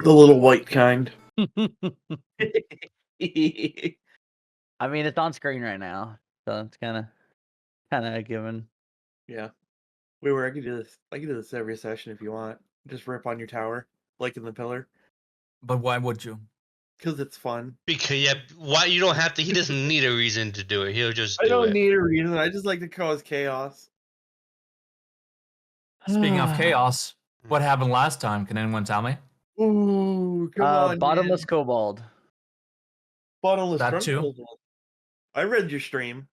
The little white kind. I mean, it's on screen right now, so it's kind of a given. Yeah. WaWor, I could do this. I could do this every session if you want. Just rip on your tower, like in the pillar. But why would you? Because it's fun. Because why you don't have to? He doesn't need a reason to do it. He'll just do it. I don't need a reason. I just like to cause chaos. Speaking of chaos, what happened last time? Can anyone tell me? Ooh, come on, bottomless man. kobold. Bottomless That too? kobold. I read your stream.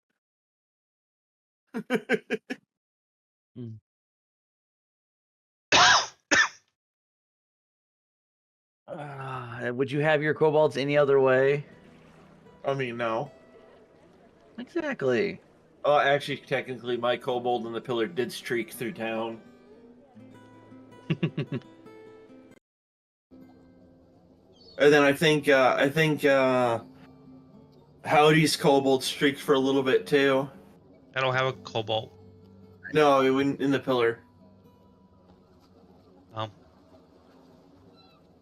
Would you have your kobolds any other way? I mean, no. Exactly. Actually, technically, my kobold in the pillar did streak through town. And then I think Howdy's kobold streaked for a little bit too. I don't have a kobold. No, it went in the pillar.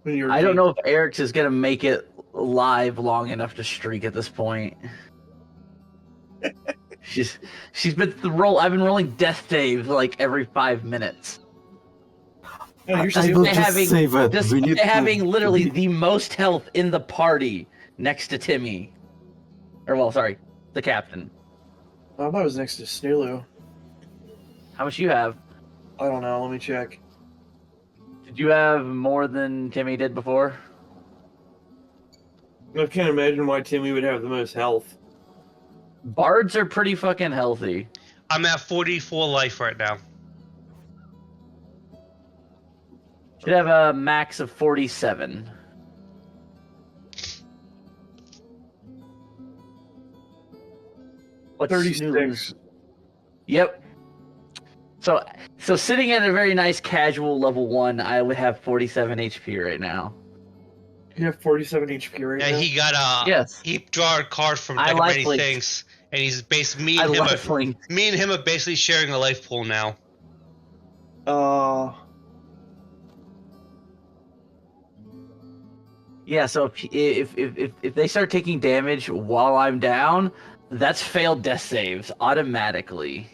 When you were I don't know if Eric's is gonna make it live long enough to streak at this point. she's been I've been rolling death saves like every 5 minutes. No, you're I will just say that we need having literally the most health in the party next to Timmy. Or, well, sorry, the captain. I thought it was next to Snulu. How much you have? I don't know. Let me check. Did you have more than Timmy did before? I can't imagine why Timmy would have the most health. Bards are pretty fucking healthy. I'm at 44 life right now. Should have a max of 47. What's 36. Yep. So sitting at a very nice casual level 1, I would have 47 HP right now. You have 47 HP right now? Yeah, he got yes. He draw a card from many things, and he's me and him are basically sharing a life pool now. Yeah, so if they start taking damage while I'm down, that's failed death saves automatically.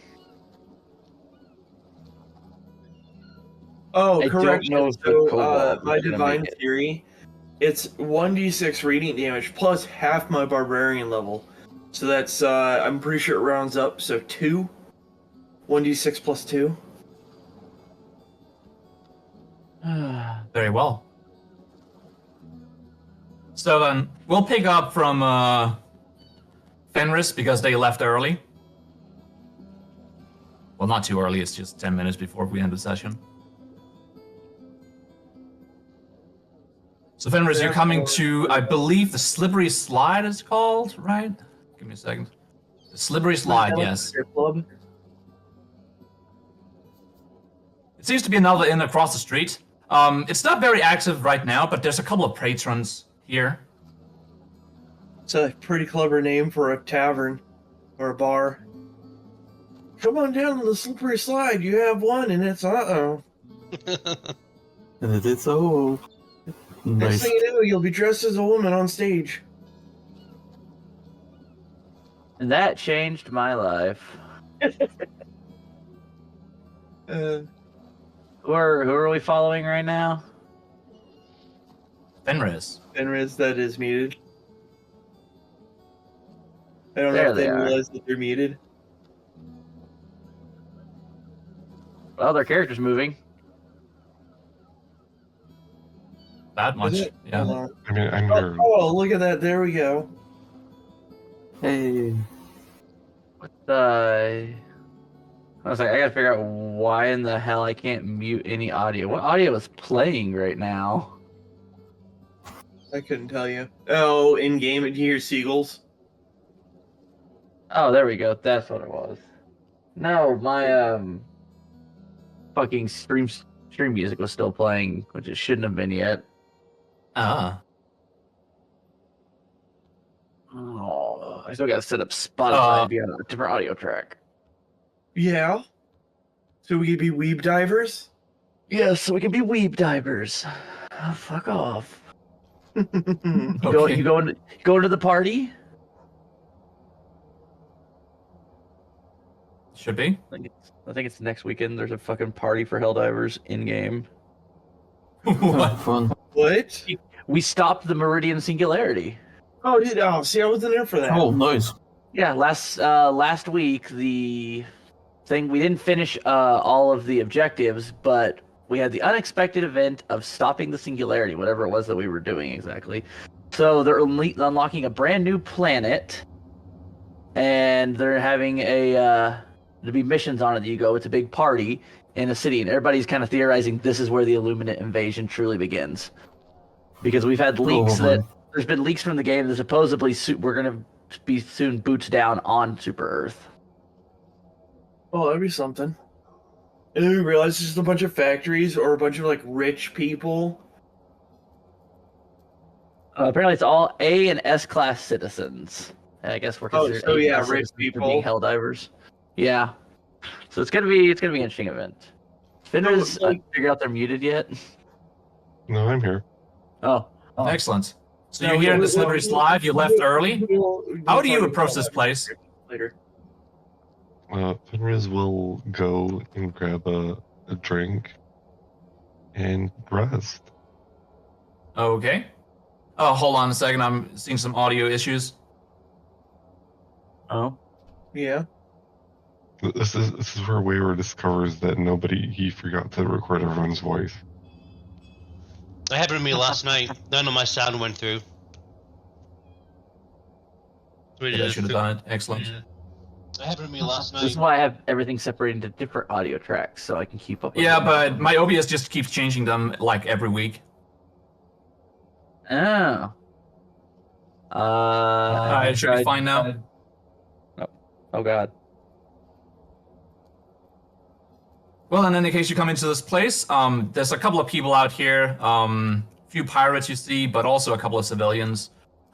Oh, correct. So, my divine theory, it's 1d6 radiant damage plus half my barbarian level. So that's, I'm pretty sure it rounds up, so 2. 1d6 plus 2. Very well. So then, we'll pick up from Fenris because they left early. Well, not too early, it's just 10 minutes before we end the session. So Fenris, you're coming to, I believe, the Slippery Slide is called, right? Give me a second. The Slippery Slide, yes. It seems to be another inn across the street. It's not very active right now, but there's a couple of patrons here. It's a pretty clever name for a tavern or a bar. Come on down to the Slippery Slide. You have one, and it's And it is Nice. Next thing you know, you'll be dressed as a woman on stage. And that changed my life. Who are we following right now? Fenris. Fenris, that is muted. I don't know if they realize that they're muted. Well, their character's moving. That much, yeah. I mean, I'm there. Oh, look at that! There we go. Hey. What the? I was like, I gotta figure out why in the hell I can't mute any audio. What audio is playing right now? I couldn't tell you. Oh, in game, do you hear seagulls? Oh, there we go. That's what it was. No, my fucking stream music was still playing, which it shouldn't have been yet. Ah. Oh, I still gotta set up Spotify to be on a different audio track. Yeah. So we could be weeb divers? Yeah, so we can be weeb divers. Oh, fuck off. Okay. You going to the party? Should be. I think it's next weekend. There's a fucking party for Helldivers in game. What? Fun. What? We stopped the Meridian Singularity. Oh, dude. Oh, see, I wasn't there for that. Oh, nice. Yeah, last week the thing we didn't finish all of the objectives, but we had the unexpected event of stopping the Singularity, whatever it was that we were doing exactly. So they're unlocking a brand new planet, and they're having there'll be missions on it that you go. It's a big party in a city, and everybody's kind of theorizing this is where the Illuminate invasion truly begins, because we've had leaks that there's been leaks from the game that supposedly we're gonna be soon boots down on Super Earth. Oh, that'd be something. And then we realized it's just a bunch of factories or a bunch of like rich people. Apparently, it's all A and S class citizens. And I guess we're considered so yeah, A-class rich citizens for being people. Helldivers. Yeah. So it's gonna be an interesting event. Finder's figured out they're muted yet. No, I'm here. Oh. Excellent. So you're here in the Slippery's Live. You left early. How do you approach this place? Later. Fenris will go and grab a drink and rest. Okay. Oh, hold on a second. I'm seeing some audio issues. Oh. Yeah. This is where WaWor discovers that he forgot to record everyone's voice. That happened to me last night. None of my sound went through. I should have done it. Excellent. That happened to me last This night. is why I have everything separated into different audio tracks so I can keep up with Yeah, it. but my OBS just keeps changing them like every week. Oh. It should be fine now. Oh god. Well, in any case, you come into this place. There's a couple of people out here. Few pirates you see, but also a couple of civilians.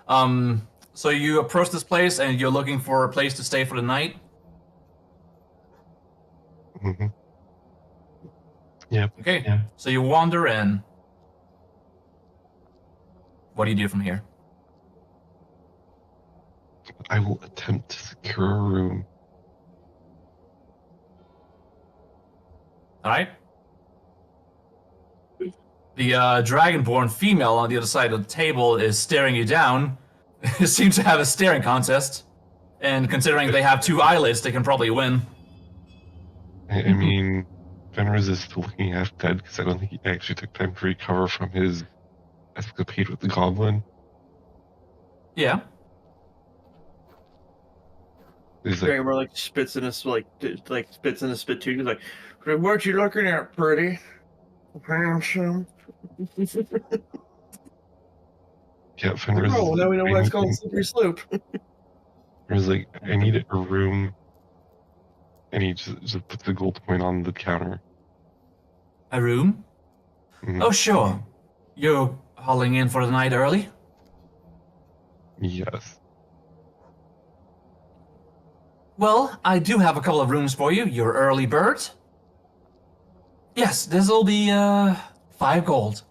So you approach this place, and you're looking for a place to stay for the night. Mm-hmm. Yep. Okay. Yeah. So you wander in. What do you do from here? I will attempt to secure a room. All right. The dragonborn female on the other side of the table is staring you down. It seems to have a staring contest, and considering they have two eyelids, they can probably win. I mean, Fenris is still looking half dead because I don't think he actually took time to recover from his escapade with the goblin. Yeah. He's like, Dragonborn like spits in a spits in a spit too. He's like, "What you looking at, pretty? Handsome." yeah, Fenris. Oh, now we know why it's called slippery slope. Fenris is like, I need a room. And he just puts the gold coin on the counter. A room? Mhm. Oh, sure. You're hauling in for the night early? Yes. Well, I do have a couple of rooms for you. You're early bird. Yes, this'll be 5 gold.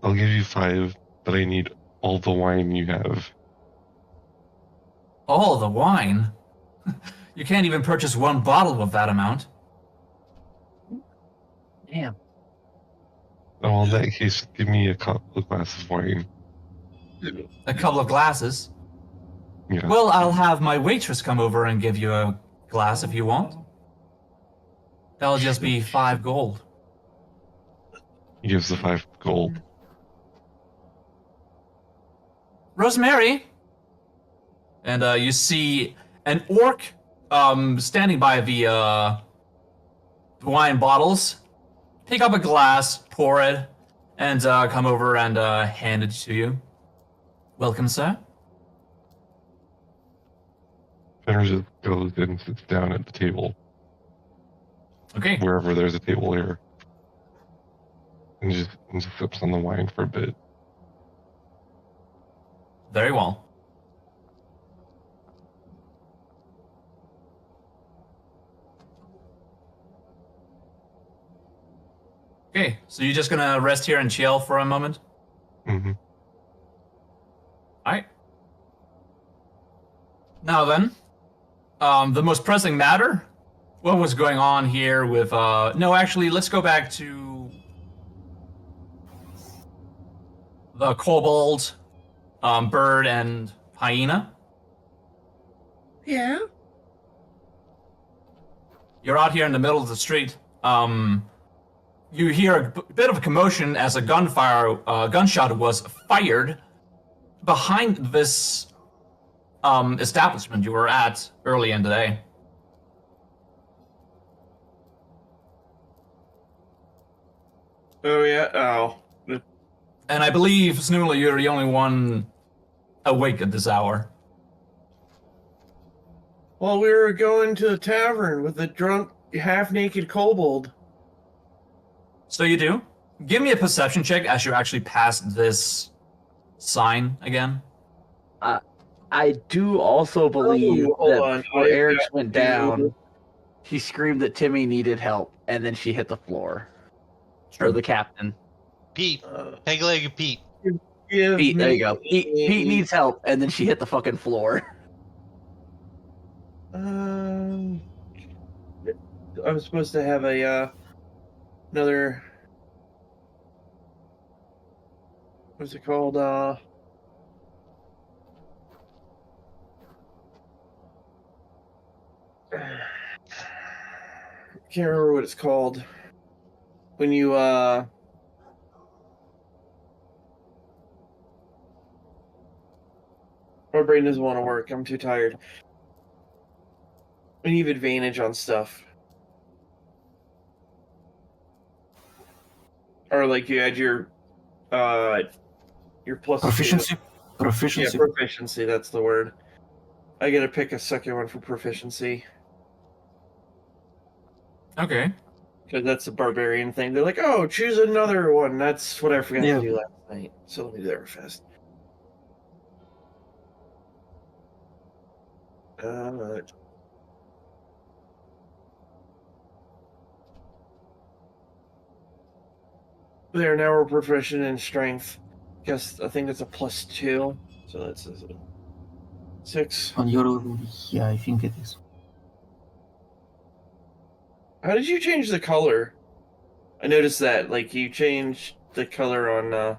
I'll give you 5, but I need all the wine you have. All the wine? You can't even purchase 1 bottle with that amount. Damn. Oh, in that case, give me a glass of wine. A couple of glasses. Yeah. Well, I'll have my waitress come over and give you a glass if you want. That'll just be 5 gold. He gives the 5 gold. Rosemary! And you see an orc standing by the wine bottles. Pick up a glass, pour it, and come over and hand it to you. Welcome, sir. Fenris just goes and sits down at the table, Okay. wherever there's a table here, and just sips on the wine for a bit. Very well. Okay, so you're just gonna rest here and chill for a moment? Mm-hmm. Alright. Now then, the most pressing matter? What was going on here with, no, actually, let's go back to the kobold, bird, and hyena. Yeah. You're out here in the middle of the street. You hear a bit of a commotion as a gunshot was fired behind this establishment you were at early in the day. Oh yeah. Oh. And I believe, Snooley, you're the only one awake at this hour. Well, we were going to the tavern with the drunk, half-naked kobold. So you do? Give me a perception check as you actually pass this sign again. I do also believe hold that on. before I've Eric's got went to- down, she screamed that Timmy needed help, and then she hit the floor. Or the captain. Pete. Peg-legged Pete. Pete, there you go. Pete needs help, and then she hit the fucking floor. I'm supposed to have a another. What's it called? Can't remember what it's called. When you my brain doesn't want to work. I'm too tired. When you have advantage on stuff. Or like you had your plus Proficiency? Proficiency? Yeah, proficiency, that's the word. I gotta pick a second one for proficiency. Okay. Because that's a barbarian thing. They're like, oh, choose another one. That's what I forgot Yeah. to do last night. So let me do that real fast. There, now we're proficient in strength. I think that's a +2. So that's a 6. On your level, yeah, I think it is. How did you change the color? I noticed that, like, you changed the color on,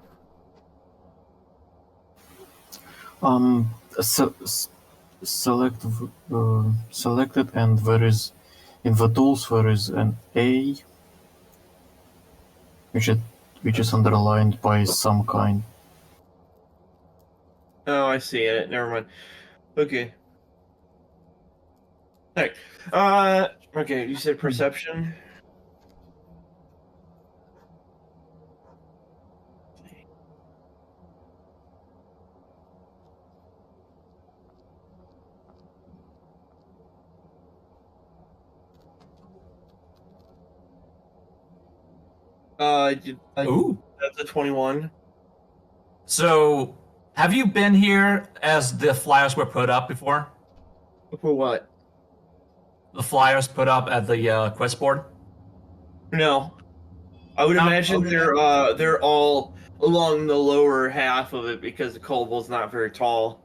Selected, and there is, in the tools, there is an A, which is underlined by some kind. Oh, I see it. Never mind. Okay. Alright. Okay, you said perception? Ooh. That's a 21. So, have you been here as the flyers were put up before? For what? The flyers put up at the quest board? No. I would No? imagine Okay. they're all along the lower half of it because the kobold's not very tall.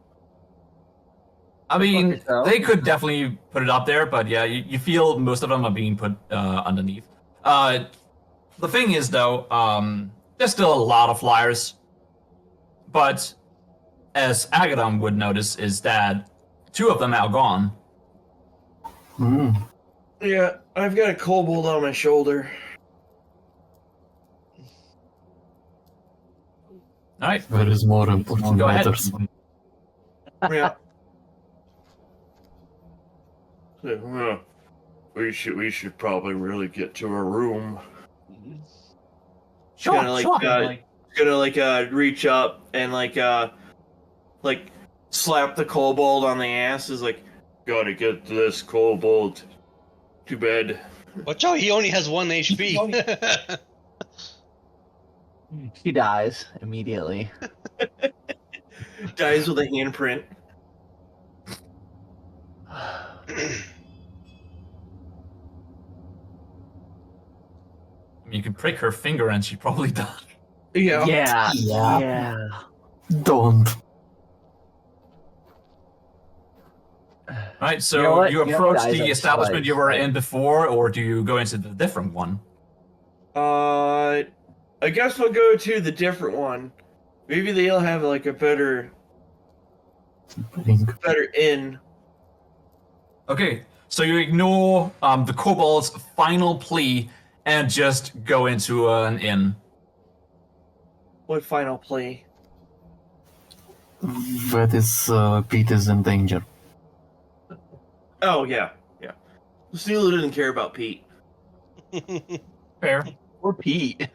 I mean, yourself. they could definitely put it up there, but yeah, you feel most of them are being put underneath. The thing is, though, there's still a lot of flyers. But, as Agathon would notice, is that 2 of them are gone. Hmm. Yeah, I've got a kobold on my shoulder. Alright. There is more important Go ahead. matters. Yeah. We should probably really get to our room. Sure, Kinda like, sure. gonna reach up and like slap the kobold on the ass. Is like, gotta get this kobold to bed. Watch out, he only has 1 HP. He dies immediately. Dies with a handprint. You can prick her finger and she probably died. Yeah. Don't. Right, so You know what? you approach Guys, the I'm establishment you were sorry. in before, or do you go into the different one? I guess we'll go to the different one. Maybe they'll have like a better inn. Okay, so you ignore the kobold's final plea and just go into an inn. What final plea? That is, Pete is in danger. Oh yeah. Sulu didn't care about Pete. Fair. Or Pete.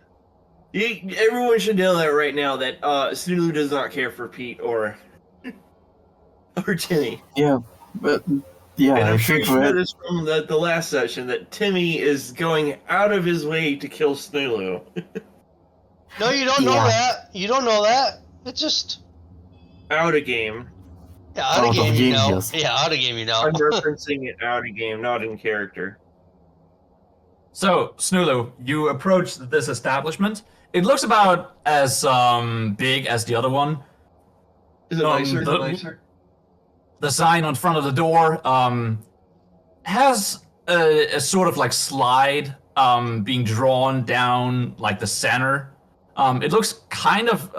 Everyone should know that right now that Sulu does not care for Pete or Timmy. Yeah, but yeah, And I I'm sure think you that noticed from the last session that Timmy is going out of his way to kill Snulu. No, you don't know that. You don't know that. It's just Out of game. out of game, you know. yes. Yeah, out of game, you know. I'm referencing it out of game, not in character. So, Snulu, you approach this establishment. It looks about as big as the other one. Is it nicer? The sign on front of the door has a sort of like slide being drawn down like the center. It looks kind of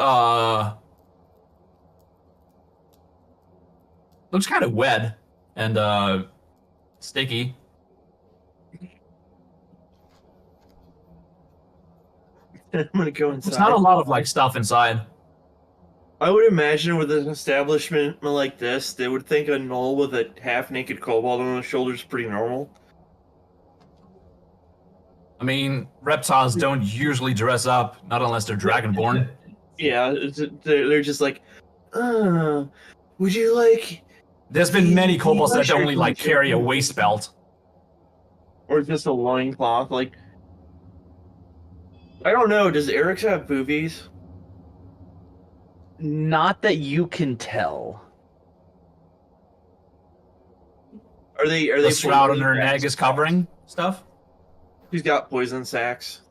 wet and sticky. I'm gonna go inside. There's not a lot of like stuff inside. I would imagine with an establishment like this, they would think a gnoll with a half-naked kobold on his shoulders is pretty normal. I mean, reptiles don't usually dress up, not unless they're dragonborn. Yeah, they're just like, would you like... There's been many kobolds that only like carry a waist belt. Or just a loincloth, like... I don't know, does Eric's have boobies? Not that you can tell. Are they The shroud on poison her sacs? neck is covering stuff. She's got poison sacks.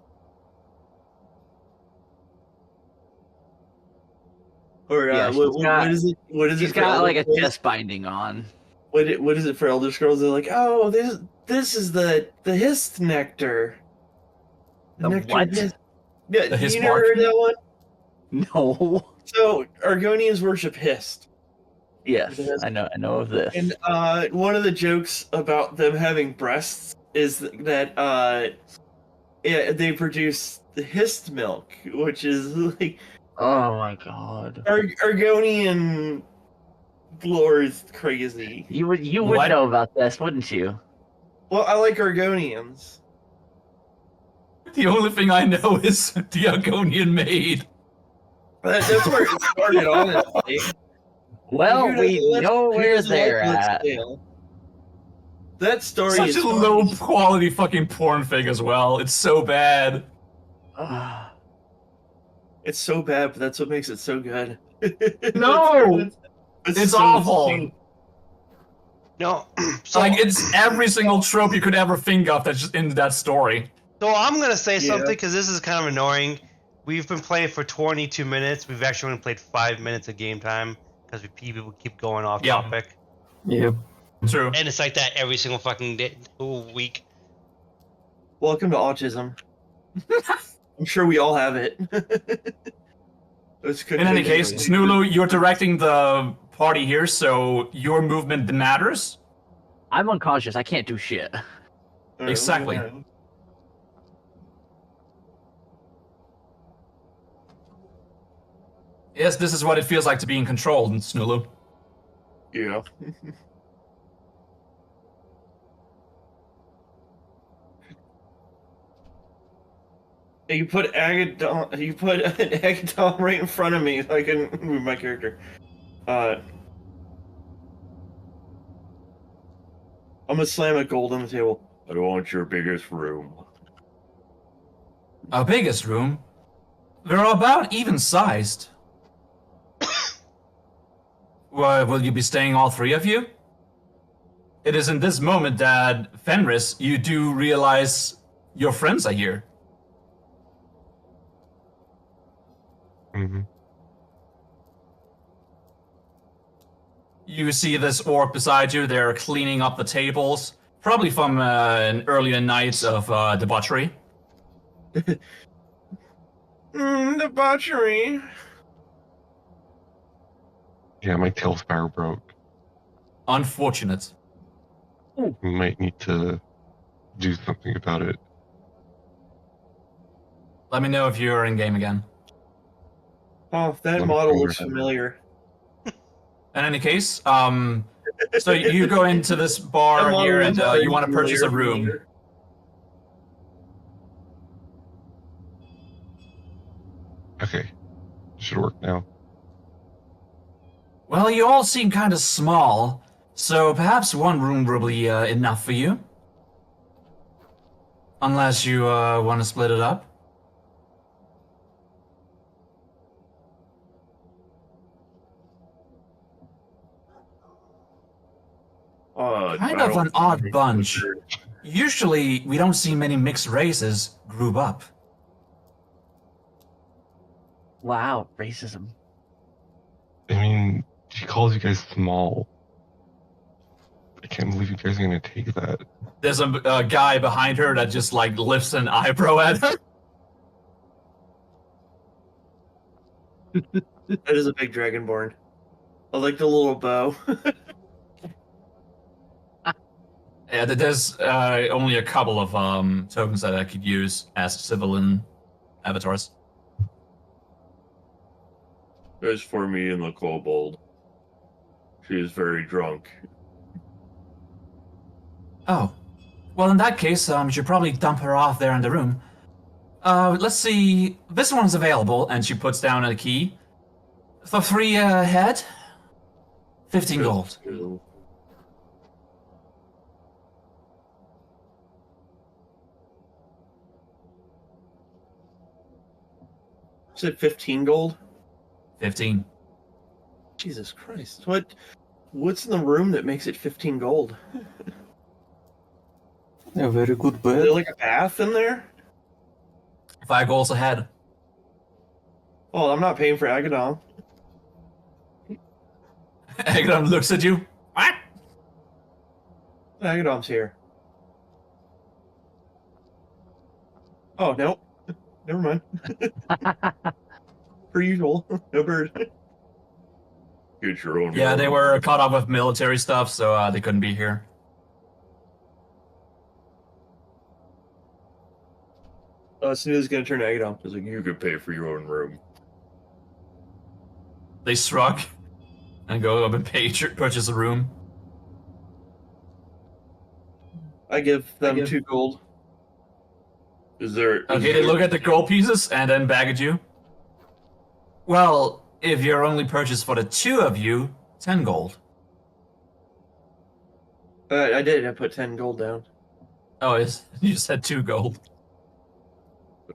Or Yeah, what is it? What is She's it? for got like a Elder Scrolls? chest binding on. What is it for Elder Scrolls? They're like, oh, this is the hist nectar. The nectar what? hist- Yeah, The hist you never bark? heard that one? No. So Argonians worship hist. Yes, I know of this. And one of the jokes about them having breasts is that they produce the hist milk, which is like Oh my god. Argonian lore is crazy. You would What? know about this, wouldn't you? Well, I like Argonians. The only thing I know is the Argonian maid. That's where it started, honestly. Well, Who we doesn't know who where doesn't they're like at. Blitztail? That story Such is a low quality fucking porn thing as well. It's so bad. It's so bad, but that's what makes it so good. No! It's so awful. stupid. No, so Like, it's every single trope you could ever think of that's just in that story. so I'm gonna say Yeah. something because this is kind of annoying. We've been playing for 22 minutes. We've actually only played 5 minutes of game time because people keep going off Yeah. topic, Yep. True. and it's like that every single fucking day, week. Welcome to autism. I'm sure we all have it. In any case, Snulu, you're directing the party here, so your movement matters. I'm unconscious. I can't do shit. Exactly. Yes, this is what it feels like to be in control, Snulu. Yeah. You put Agathon. You put an Agathon right in front of me, so I can move my character. I'm gonna slam a gold on the table. I don't want your biggest room. Our biggest room? They're about even sized. Well, will you be staying all three of you? It is in this moment that, Fenris, you do realize your friends are here. Mm-hmm. You see this orc beside you. They're cleaning up the tables, probably from an earlier night of debauchery. Debauchery. Yeah, my tail spire broke. Unfortunate. We might need to do something about it. Let me know if you're in game again. Oh, that Let me model finger looks that. familiar. In any case, so you go into this That bar model here, and looks very you want to purchase a familiar to me. room. Okay. Should work now. Well, you all seem kind of small, so perhaps one room will be enough for you. Unless you want to split it up. Kind of an odd bunch. Usually, we don't see many mixed races group up. Wow, racism. I mean, she calls you guys small. I can't believe you guys are gonna take that. There's a guy behind her that just like lifts an eyebrow at her. That is a big dragonborn. I like the little bow. Yeah, there's only a couple of tokens that I could use as civilian avatars. As for me and the kobold, she is very drunk. Oh. Well, in that case, you should probably dump her off there in the room. Let's see. This one's available, and she puts down a key. For 3 head, 15 gold. Is it 15 gold? 15. Jesus Christ. What's in the room that makes it 15 gold? A very good Is bet. there like a bath in there? 5 golds a head. Oh, I'm not paying for Agadon. Agadon looks at you. What? Agadon's here. Oh, no. Never mind. Per usual. No bird. Get your own. Yeah, they were caught up with military stuff, so they couldn't be here. Snooz's gonna turn to Agadon. He's like, you could pay for your own room. They shrug and go up and purchase a room. I give them 2 gold. Is there... Okay, they look at the gold pieces and then back at you. Well, if you're only purchased for the 2 of you, 10 gold. I did. I put 10 gold down. Oh, you said 2 gold.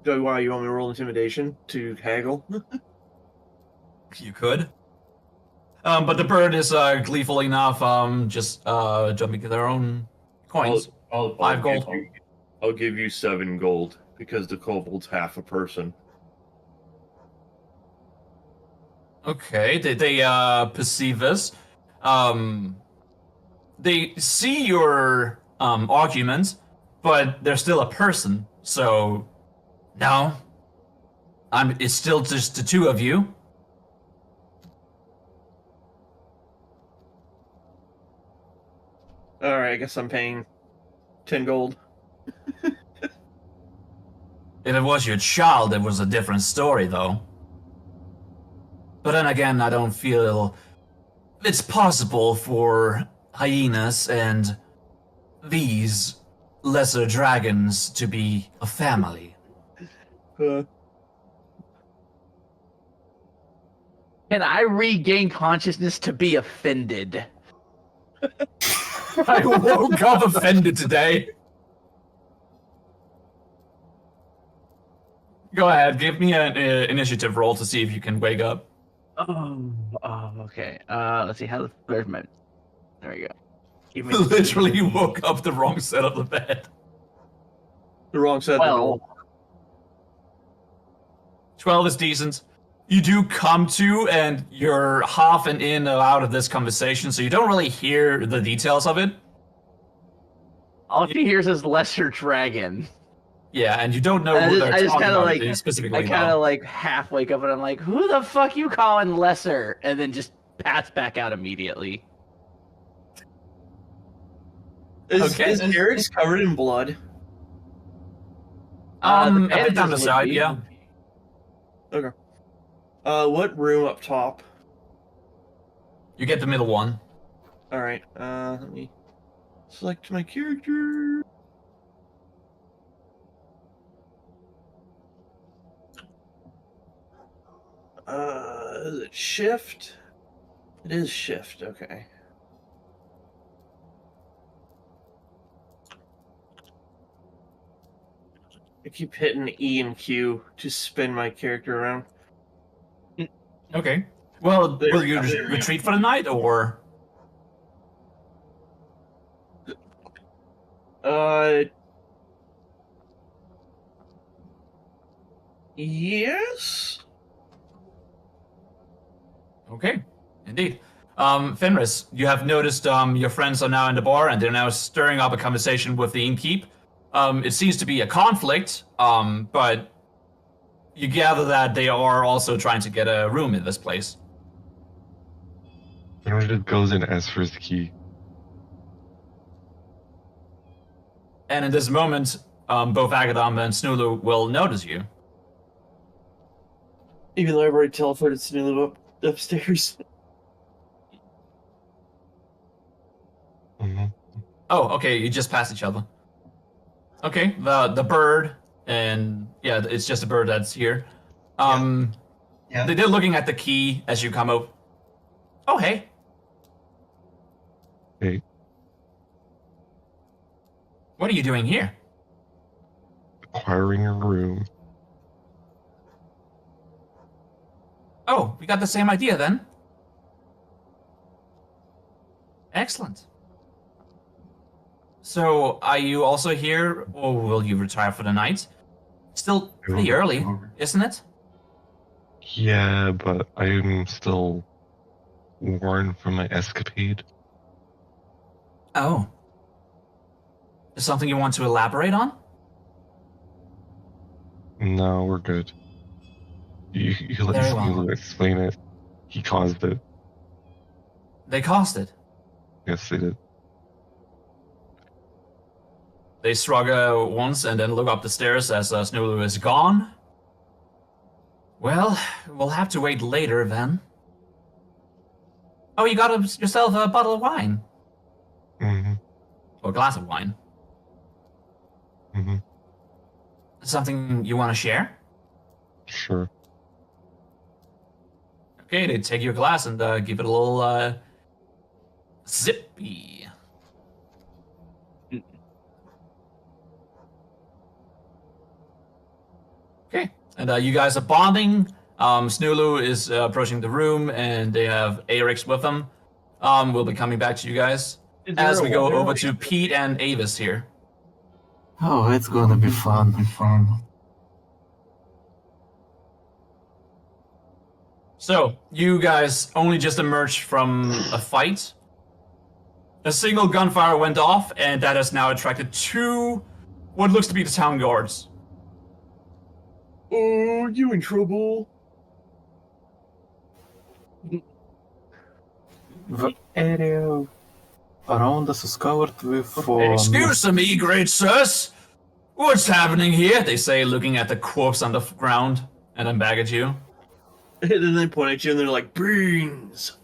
Why, you want me to roll intimidation to haggle? You could. But the bird is gleeful enough, just jumping to their own coins. I'll 5 gold. I'll give you 7 gold because the kobold's half a person. Okay, they perceive this. They see your argument, but they're still a person, so no. It's still just the 2 of you. Alright, I guess I'm paying 10 gold. If it was your child, it was a different story, though. But then again, I don't feel it's possible for hyenas and these lesser dragons to be a family. Can I regain consciousness to be offended? I woke up offended today. Go ahead, give me an initiative roll to see if you can wake up. Oh, okay. Let's see how. Where's my? There we go. Give me Literally woke up the wrong side of the bed. The wrong side of the gold. 12 is decent. you do come to, and you're half and in or out of this conversation, so you don't really hear the details of it. All she hears is lesser dragon. Yeah, and you don't know I who just- they're I just talking kinda, about like- specifically. I kind though. of like half wake up and I'm like, who the fuck you calling lesser? And then just pass back out immediately. Is Okay. Eric's covered in blood? The A bit bandages down the would side, be. yeah. Okay. What room up top? You get the middle one. Alright, let me select my character. Is it shift? It is shift, okay. I keep hitting E and Q to spin my character around. Okay. Well, There will we you go, there we go. retreat for the night, or? Yes? Okay, indeed. Fenris, you have noticed your friends are now in the bar, and they're now stirring up a conversation with the innkeep. It seems to be a conflict, but you gather that they are also trying to get a room in this place. Fenris just goes and asks for his key. And in this moment, both Agadam and Snulu will notice you. Even though I've already teleported Snulu up upstairs. Mm-hmm. Oh, okay, you just passed each other. Okay, the bird, and yeah, it's just a bird that's here. Yeah. They're looking at the key as you come up. Oh, hey. Hey, What are you doing here? acquiring a room. Oh, we got the same idea then. Excellent. So, are you also here, or will you retire for the night? Still pretty early, isn't it? Yeah, but I'm still worn from my escapade. Oh. Is something you want to elaborate on? No, we're good. You let Very well. Snulu explain it. He caused it. They caused it. Yes, they did. They shrug once and then look up the stairs as Snulu is gone. Well, we'll have to wait later then. Oh, you got yourself a bottle of wine. Mm-hmm. Or a glass of wine. Mm-hmm. Something you want to share? Sure. Okay, they take your glass and give it a little zippy. Okay, and you guys are bonding. Snulu is approaching the room, and they have Arix with them. We'll be coming back to you guys as we go over to Pete and Avis here. Oh, it's gonna be fun. So, you guys only just emerged from a fight. A single gunfire went off, and that has now attracted two, what looks to be the town guards. Oh, you in trouble? The area around us is covered with... Excuse me, great sirs. What's happening here? They say, looking at the corpse on the ground, and then back at you. And then they point at you and they're like, beans!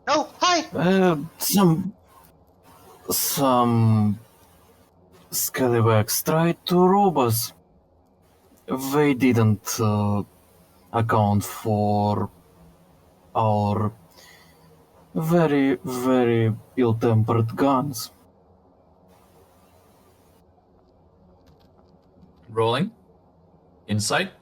Oh, hi! Some scallywags tried to rob us. They didn't account for our very, very ill-tempered guns. Rolling. Insight.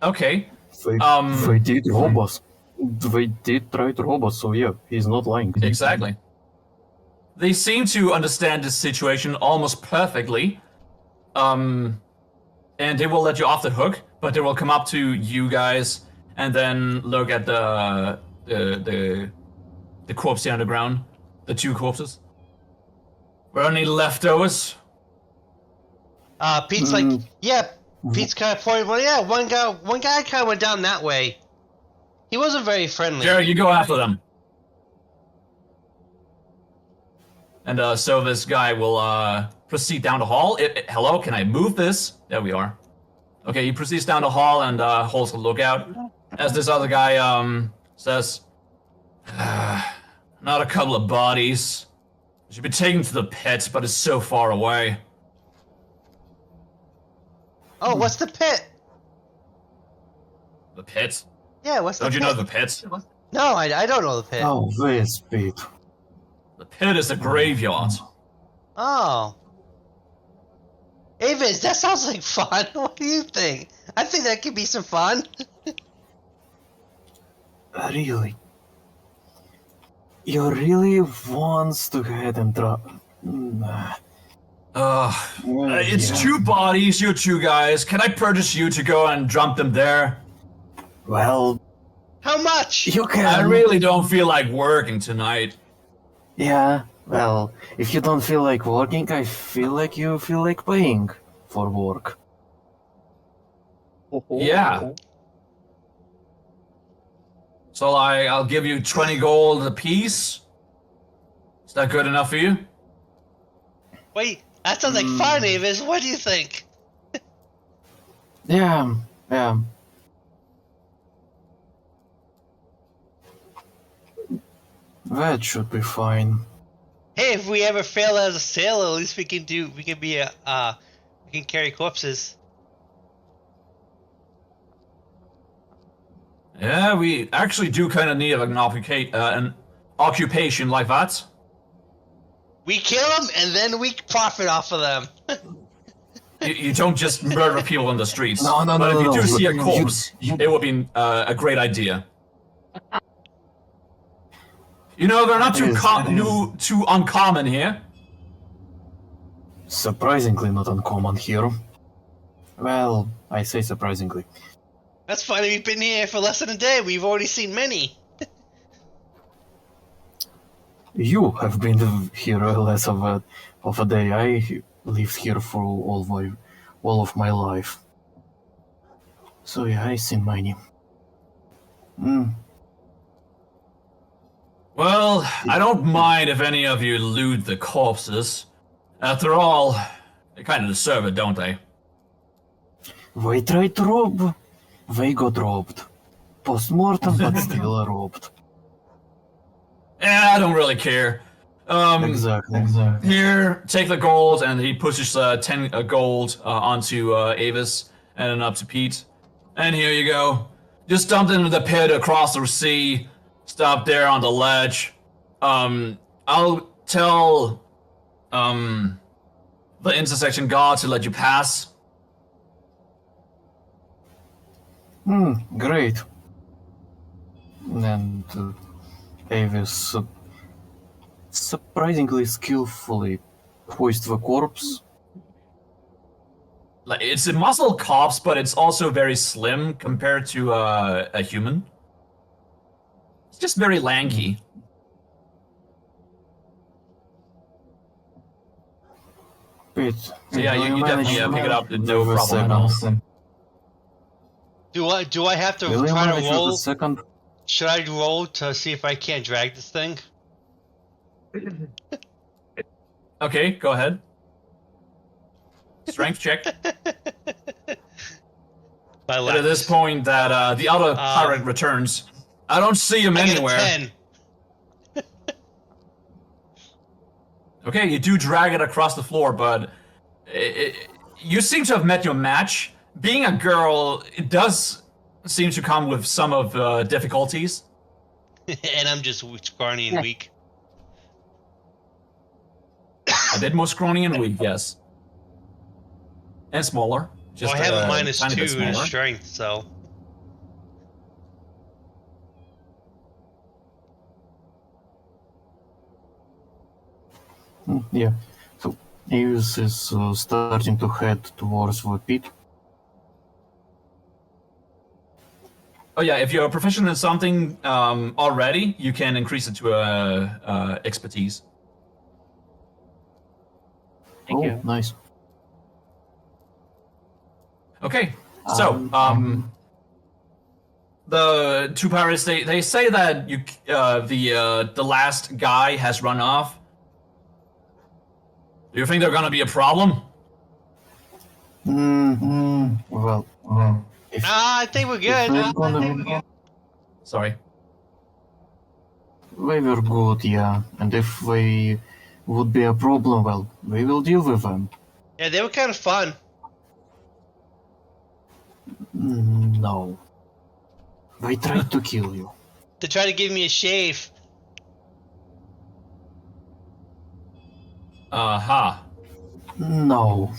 Okay. They did rob us. They did try to rob us, so yeah, he's not lying. Exactly. They seem to understand this situation almost perfectly. and they will let you off the hook, but they will come up to you guys and then look at the corpse here on the ground, the 2 corpses. Were any leftovers? Pete's like, yeah. Pete's kind of pointed. Well, yeah, one guy kind of went down that way. He wasn't very friendly. Jerry, you go after them. And so this guy will proceed down the hall. Hello, can I move this? There we are. Okay, he proceeds down the hall and holds a lookout. As this other guy says, not a couple of bodies. Should be taken to the pit, but it's so far away. Oh, what's the pit? The pit? Yeah, what's the Don't pit? you know the pit? No, I don't know the pit. Oh, where's Pete? The pit is the graveyard. Oh. Avis, that sounds like fun. What do you think? I think that could be some fun. Really? You really wants to head and try? It's 2 bodies, you 2 guys. Can I purchase you to go and dump them there? Well, How much? you can. I really don't feel like working tonight. Yeah, well, if you don't feel like working, I feel like you feel like paying for work. Yeah. So I'll give you 20 gold apiece. Is that good enough for you? Wait, that sounds like fun, Avis. What do you think? Yeah. That should be fine. Hey, if we ever fail as a sailor, at least we can carry corpses. Yeah, we actually do kind of need an occupation like that. We kill them and then we profit off of them. You don't just murder people in the streets. No, but if you do see a you- corpse, it would be a great idea. You know, they're not too uncommon here. Surprisingly not uncommon here. Well, I say surprisingly. That's funny, we've been here for less than a day. We've already seen many. You have been here less of a day. I lived here for all of my life. So yeah, I seen many. Well, I don't mind if any of you loot the corpses. After all, they kind of deserve it, don't they? We tried to rob. We got robbed. Post-mortem, but still robbed. Yeah, I don't really care. Exactly. Here, take the gold, and he pushes 10 gold onto Avis, and then up to Pete. And here you go. Just dump it into the pit across the sea. Stop there on the ledge. I'll tell the intersection guard to let you pass. Great. And Avis surprisingly skillfully hoist the corpse. Like, it's a muscle corpse, but it's also very slim compared to a human. It's just very lanky. Pete, So yeah, you definitely pick it up, no with the problem at all. second? Do I have to Will you try to manage with roll? the second? Should I roll to see if I can't drag this thing? Okay, go ahead. Strength check. My But at this point, that the other pirate returns. I don't see him I get a anywhere. 10. Okay, you do drag it across the floor, but you seem to have met your match. Being a girl, it does seem to come with some of the difficulties. And I'm just scrawny and weak. A bit more scrawny and weak, yes. And smaller. Just Well, I have a minus tiny 2 bit in smaller. strength, so. Yeah. So Avis is starting to head towards the pit. Oh yeah, if you're proficient in something already, you can increase it to expertise. Thank you. Nice. Okay, so the two pirates they say that you the last guy has run off. Do you think they're gonna be a problem? Well, if, I think we're good. if we're gonna, Sorry. we were good, yeah. And if we would be a problem, well, we will deal with them. Yeah, they were kind of fun. No. They tried to kill you. They tried to give me a shave. No.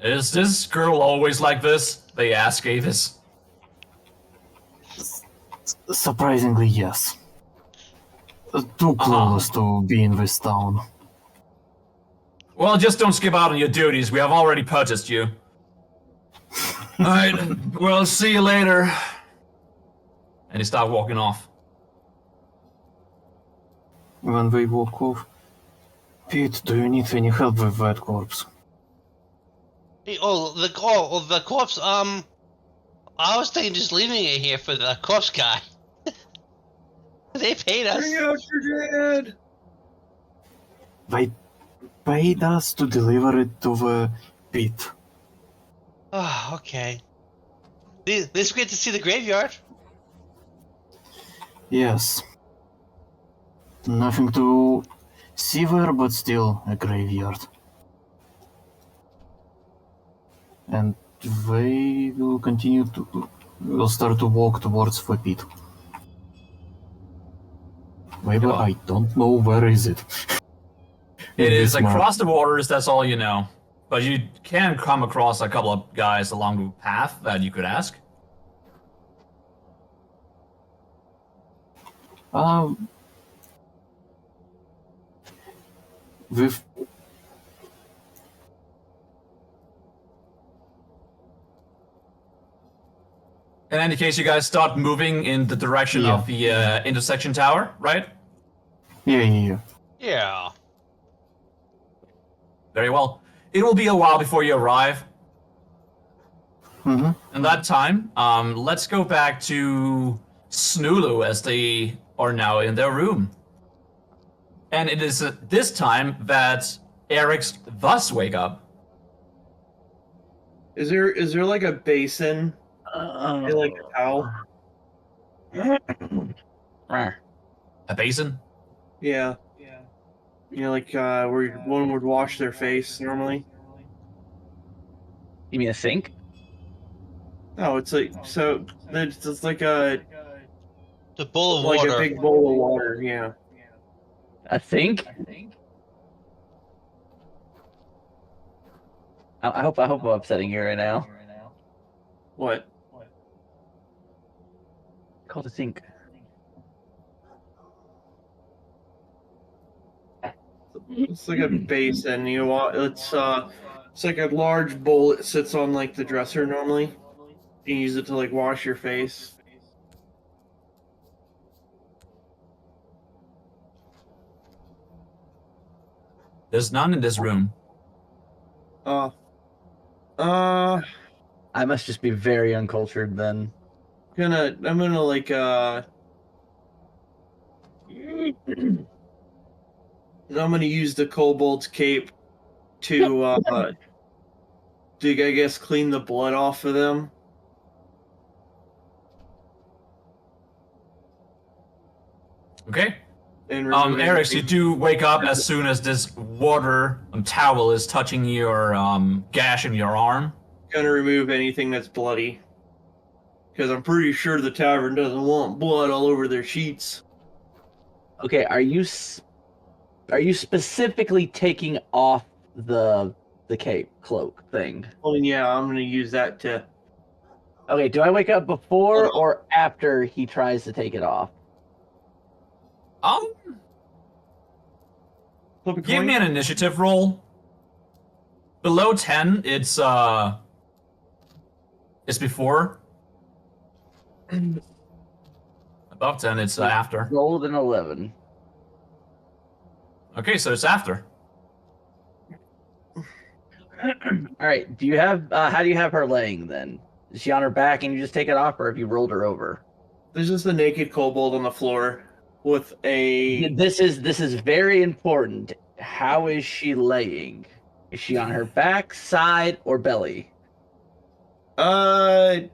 Is this girl always like this? They ask Avis. Surprisingly, yes. Too clueless to be in this town. Well, just don't skip out on your duties. We have already purchased you. Alright, well, see you later. And he started walking off. When we walk off, Pete, do you need any help with that corpse? The corpse. I was thinking just leaving it here for the corpse guy. They paid us. Bring out your dad! They paid us to deliver it to the pit. Oh, okay. This great to see the graveyard. Yes. Nothing to see there, but still a graveyard. And they will continue to... will start to walk towards the pit. However, I don't know where is it. It is This map. across the waters, that's all you know. But you can come across a couple of guys along the path that you could ask. With... In any case, you guys start moving in the direction of the intersection tower, right? Yeah. Yeah. Very well. It will be a while before you arrive. Mm-hmm. In that time, let's go back to Snoolu as they are now in their room. And it is at this time that Eric's thus wake up. Is there like a basin? Like a towel? A basin? Yeah. You know, like where one would wash their face normally. You mean a sink? No, it's like so. It's like a bowl of like water. a big bowl of water. Yeah. A sink? I hope I'm upsetting you right now. What? Called a sink. It's like a basin. You know, it's like a large bowl that sits on like the dresser normally. You use it to like wash your face. There's none in this room. I must just be very uncultured then. I'm gonna like I'm gonna use the kobold's cape to I guess clean the blood off of them. Okay. And remove Eric, you anything. do wake up as soon as this water towel is touching your gash in your arm. Gonna remove anything that's bloody. Because I'm pretty sure the tavern doesn't want blood all over their sheets. Okay, are you specifically taking off the cape cloak thing? Well, yeah, I'm gonna use that to. Okay, do I wake up before or after he tries to take it off? Flip a Give coin. me an initiative roll. Below 10, it's before. Above 10, it's after. Rolled an 11. Okay, so it's after. All right. Do you have? How do you have her laying then? Is she on her back and you just take it off, or have you rolled her over? There's just a naked kobold on the floor with a. This is very important. How is she laying? Is she on her back, side, or belly? Back,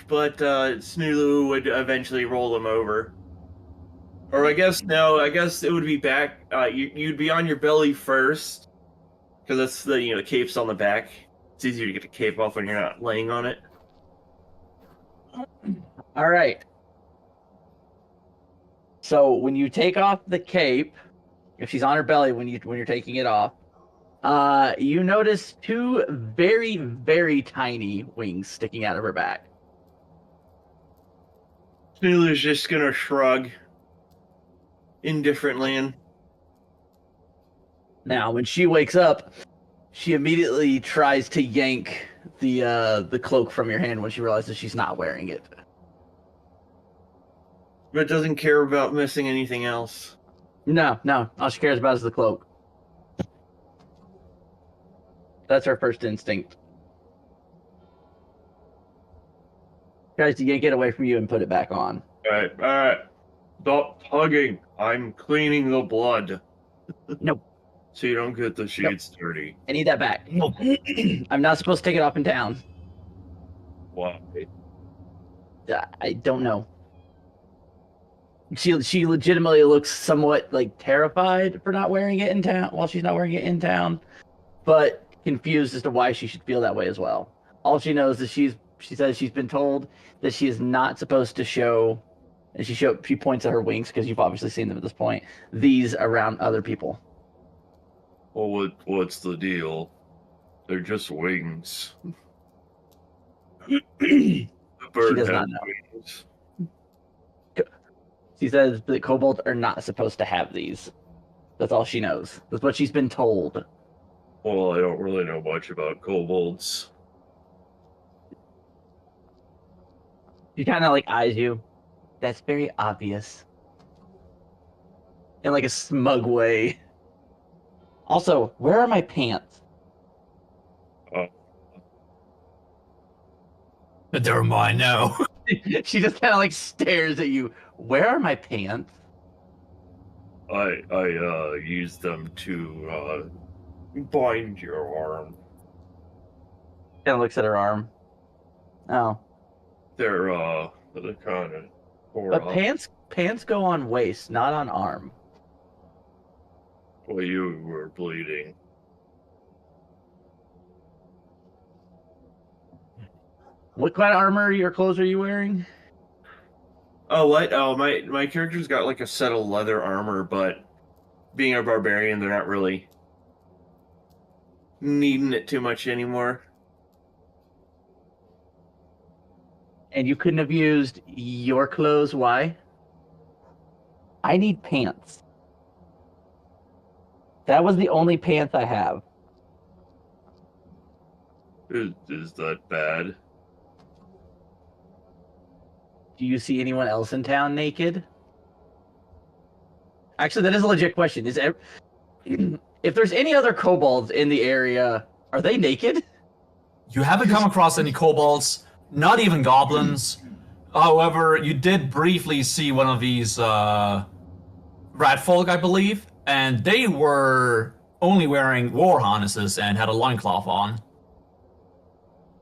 but Snulu would eventually roll him over. Or I guess it would be back. You'd be on your belly first, because that's the cape's on the back. It's easier to get the cape off when you're not laying on it. All right. So when you take off the cape, if she's on her belly when you're taking it off, you notice two very, very tiny wings sticking out of her back. Snulu's just gonna shrug indifferently and. Now, when she wakes up, she immediately tries to yank the cloak from your hand when she realizes she's not wearing it. But doesn't care about missing anything else. No. All she cares about is the cloak. That's her first instinct. Tries to yank it away from you and put it back on. Alright. Stop tugging. I'm cleaning the blood. Nope. So you don't get the sheets dirty. I need that back. Nope. I'm not supposed to take it off in town. Why? I don't know. She legitimately looks somewhat like terrified for not wearing it in town while she's not wearing it in town, but confused as to why she should feel that way as well. All she knows is she says she's been told that she is not supposed to show, and she points at her wings because you've obviously seen them at this point, these around other people. Well, what's the deal? They're just wings. The bird She does has not know. wings. She says that kobolds are not supposed to have these. That's all she knows. That's what she's been told. Well, I don't really know much about kobolds. She kind of like eyes you. That's very obvious. In like a smug way. Also, where are my pants? They're mine now. She just kind of like stares at you. Where are my pants? I use them to bind your arm. Kind of looks at her arm. Oh, They're kind of tore but up. pants go on waist, not on arm. Well, you were bleeding. What kind of armor or clothes are you wearing? Oh, what? Oh, my character's got like a set of leather armor, but being a barbarian, they're not really needing it too much anymore. And you couldn't have used your clothes. Why? I need pants. That was the only pants I have. Is that bad? Do you see anyone else in town naked? Actually, that is a legit question. If there's any other kobolds in the area, are they naked? You haven't come across any kobolds, not even goblins. However, you did briefly see one of these rat folk, I believe, and they were only wearing war harnesses and had a loincloth on.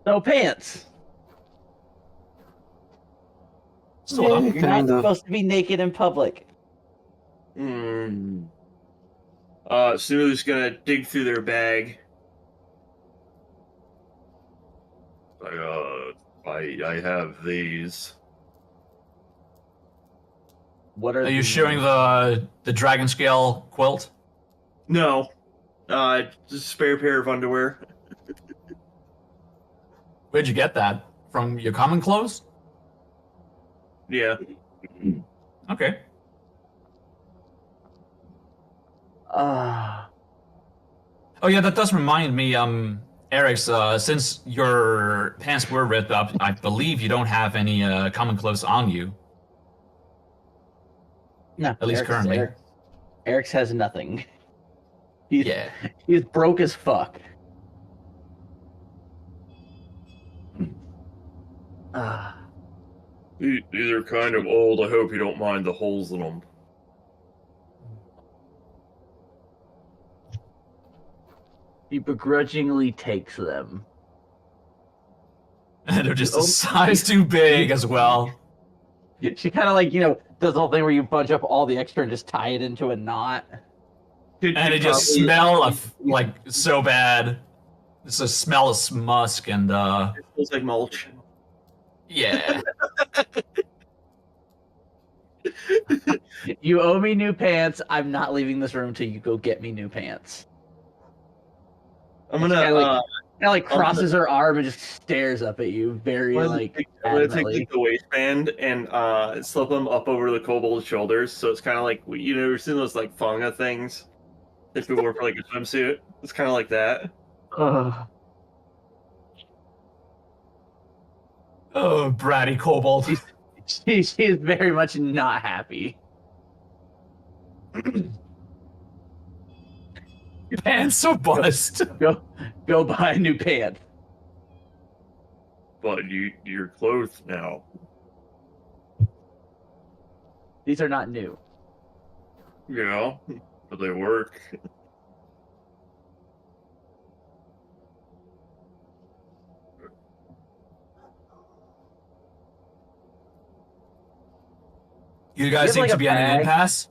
No pants. Sort of. You're not Kind of. supposed to be naked in public. Snoo's gonna dig through their bag. I have these. What Are you these? showing the dragon scale quilt? No. Just a spare pair of underwear. Where'd you get that? From your common clothes? Yeah. Okay. Ah. Oh yeah, that does remind me. Eric's, since your pants were ripped up, I believe you don't have any common clothes on you. No, At least currently. Eric's has nothing. Yeah. He's broke as fuck. These are kind of old. I hope you don't mind the holes in them. He begrudgingly takes them. And they're just a size too big as well. She kind of like, does the whole thing where you bunch up all the extra and just tie it into a knot. Dude, And you it just probably- smells like so bad. It's a smell of musk and It smells like mulch. yeah. You owe me new pants. I'm not leaving this room till you go get me new pants. I'm gonna Kind of like crosses her arm and just stares up at you, very I'm like. gonna take adamantly. like, the waistband and slip them up over the kobold's shoulders, so it's kind of like you've seen those like fanga things that people wear for like a swimsuit. It's kind of like that. Ugh. Oh, bratty kobold. She is very much not happy. Your pants so bust. Go buy new pants. But you're clothed now. These are not new. Yeah, but they work. You guys have, seem like, to a be at an bag? impasse.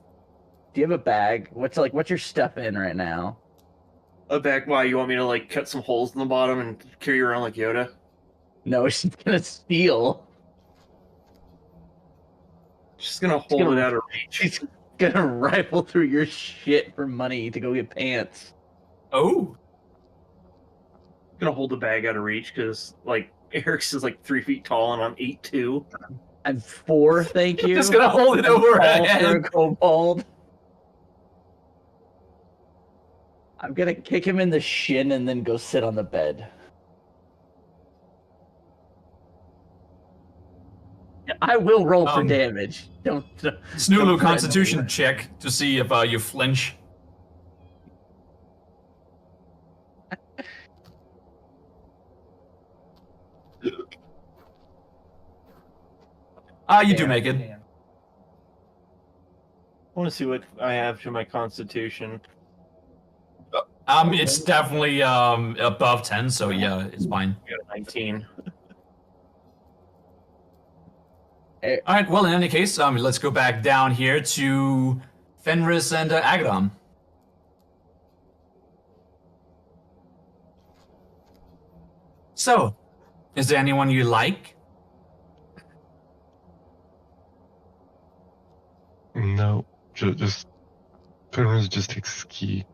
Do you have a bag? What's your stuff in right now? A back. Why you want me to like cut some holes in the bottom and carry you around like Yoda? No, she's gonna steal. Just gonna hold gonna- it out of reach. She's gonna rifle through your shit for money to go get pants. Oh. Gonna hold the bag out of reach because like Eric's is like 3 feet tall and I'm 8'2". I'm 4, thank you. Just gonna hold it over her All for a head. kobold. I'm gonna kick him in the shin and then go sit on the bed. I will roll for damage. Don't. Snulu don't Constitution check to see if you flinch. You do make it. I want to see what I have to my Constitution. It's definitely above 10, so yeah, it's fine. I got 19. All right. Well, in any case, let's go back down here to Fenris and Agadon. So, is there anyone you like? No, just Penrose just takes his key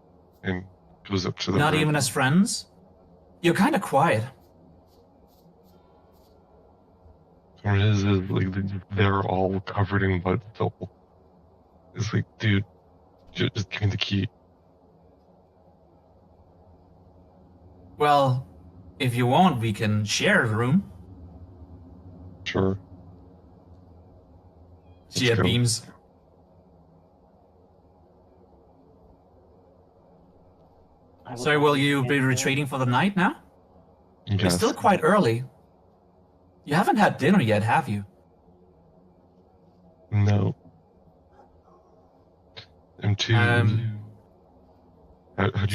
and goes up to the Not room. even as friends? You're kind of quiet. Penrose is like they're all covered in blood still. It's like, dude, just give me the key. Well, if you want, we can share a room. Sure. She Let's go. beams. So will you be retreating for the night now? It's Yes. still quite early. You haven't had dinner yet, have you? No. I'm too. How do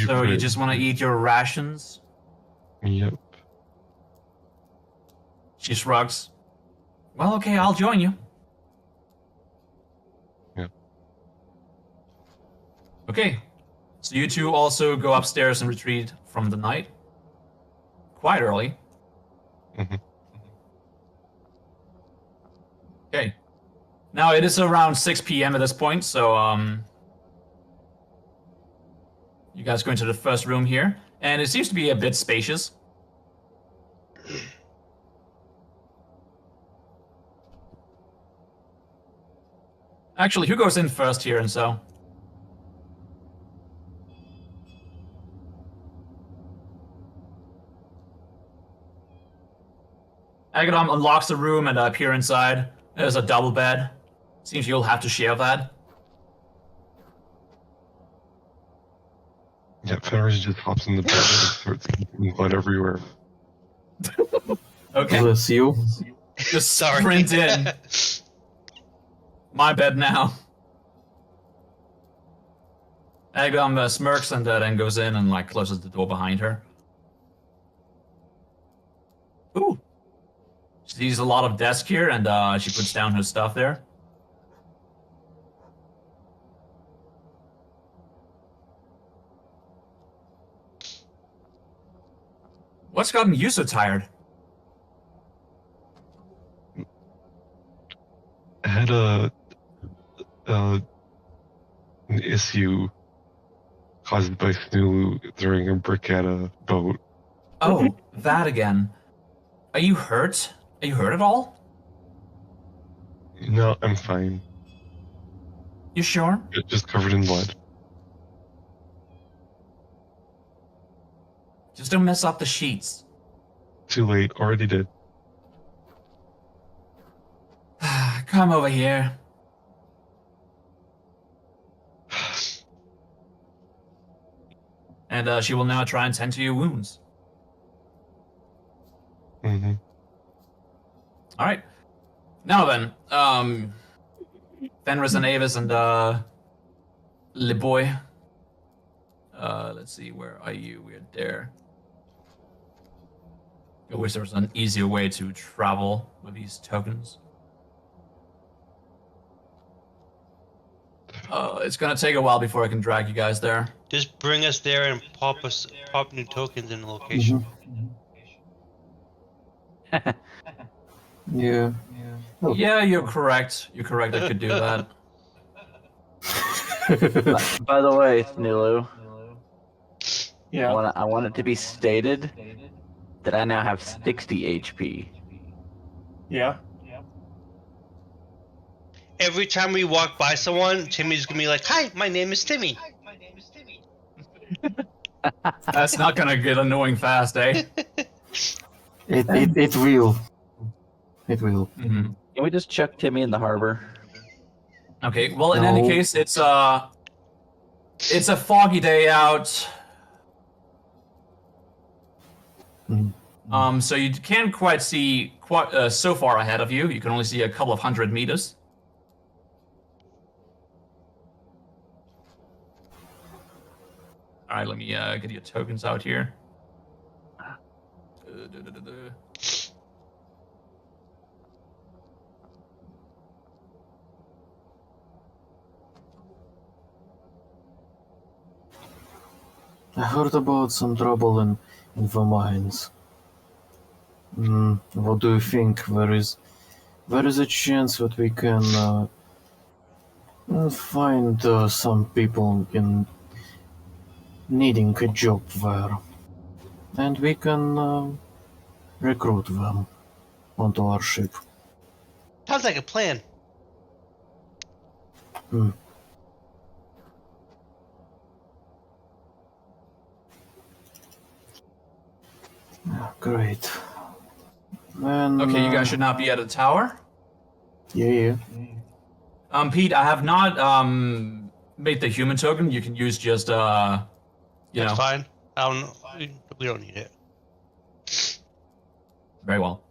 you So put you it? just want to eat your rations? Yep. She shrugs. Well, okay, I'll join you. Yeah. Okay. So you two also go upstairs and retreat from the night? Quite early. Mhm. Okay. Now it is around 6 p.m. at this point, so you guys go into the first room here, and it seems to be a bit spacious. Actually, who goes in first here and so? Agadon unlocks the room and appear inside. There's a double bed. Seems you'll have to share that. Yeah, Fenris just hops in the bed and starts getting blood everywhere. Okay. Bless you. Just Sorry. sprint in. My bed now. Agadon smirks and then goes in and like closes the door behind her. Ooh. She sees a lot of desk here and she puts down her stuff there. What's gotten you so tired? I had an issue caused by Snulu throwing a brick at a boat. Oh, that again. Are you hurt? Are you hurt at all? No, I'm fine. You sure? Just covered in blood. Just don't mess up the sheets. Too late, already did. Come over here. And she will now try and tend to your wounds. Mm-hmm. All right. Now then, Fenris and Avis and Liboy. Let's see, where are you? We're there. I wish there was an easier way to travel with these tokens. It's gonna take a while before I can drag you guys there. Just bring us there and pop new tokens in the location. Yeah. Oh. Yeah, you're correct. You're correct. I could do that. By the way, Nilu, Yeah. I want it to be stated that I now have 60 HP. Yeah. Every time we walk by someone, Timmy's gonna be like, "Hi, my name is Timmy." That's not gonna get annoying fast, eh? It will. It will. Mm-hmm. Can we just chuck Timmy in the harbor? Okay. Well, in any No. case, it's a foggy day out. Mm. So you can't quite see so far ahead of you. You can only see a couple of 100 meters. All right, let me get your tokens out here. I heard about some trouble in the mines. What do you think? There is a chance that we can find some people in needing a job there, and we can recruit them onto our ship. Sounds like a plan. Great. Then, Okay, you guys should not be at a tower. Yeah. Pete, I have not made the human token. You can use just you That's know. fine. I don't. We don't need it. Very well.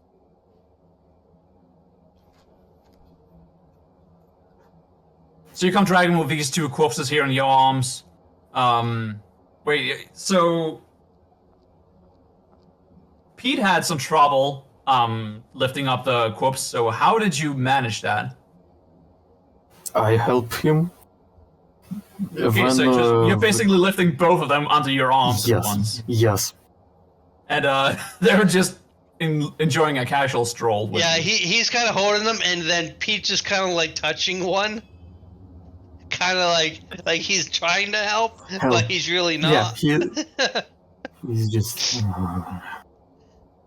So you come dragging with these two corpses here in your arms. Wait, so Pete had some trouble lifting up the corpse. So how did you manage that? I help him. Okay, so you're basically lifting both of them onto your arms at once. Yes. And they're just enjoying a casual stroll with Yeah, you. he's kind of holding them, and then Pete's just kind of like touching one, kind of like he's trying to help, but he's really not. Yeah, he's just.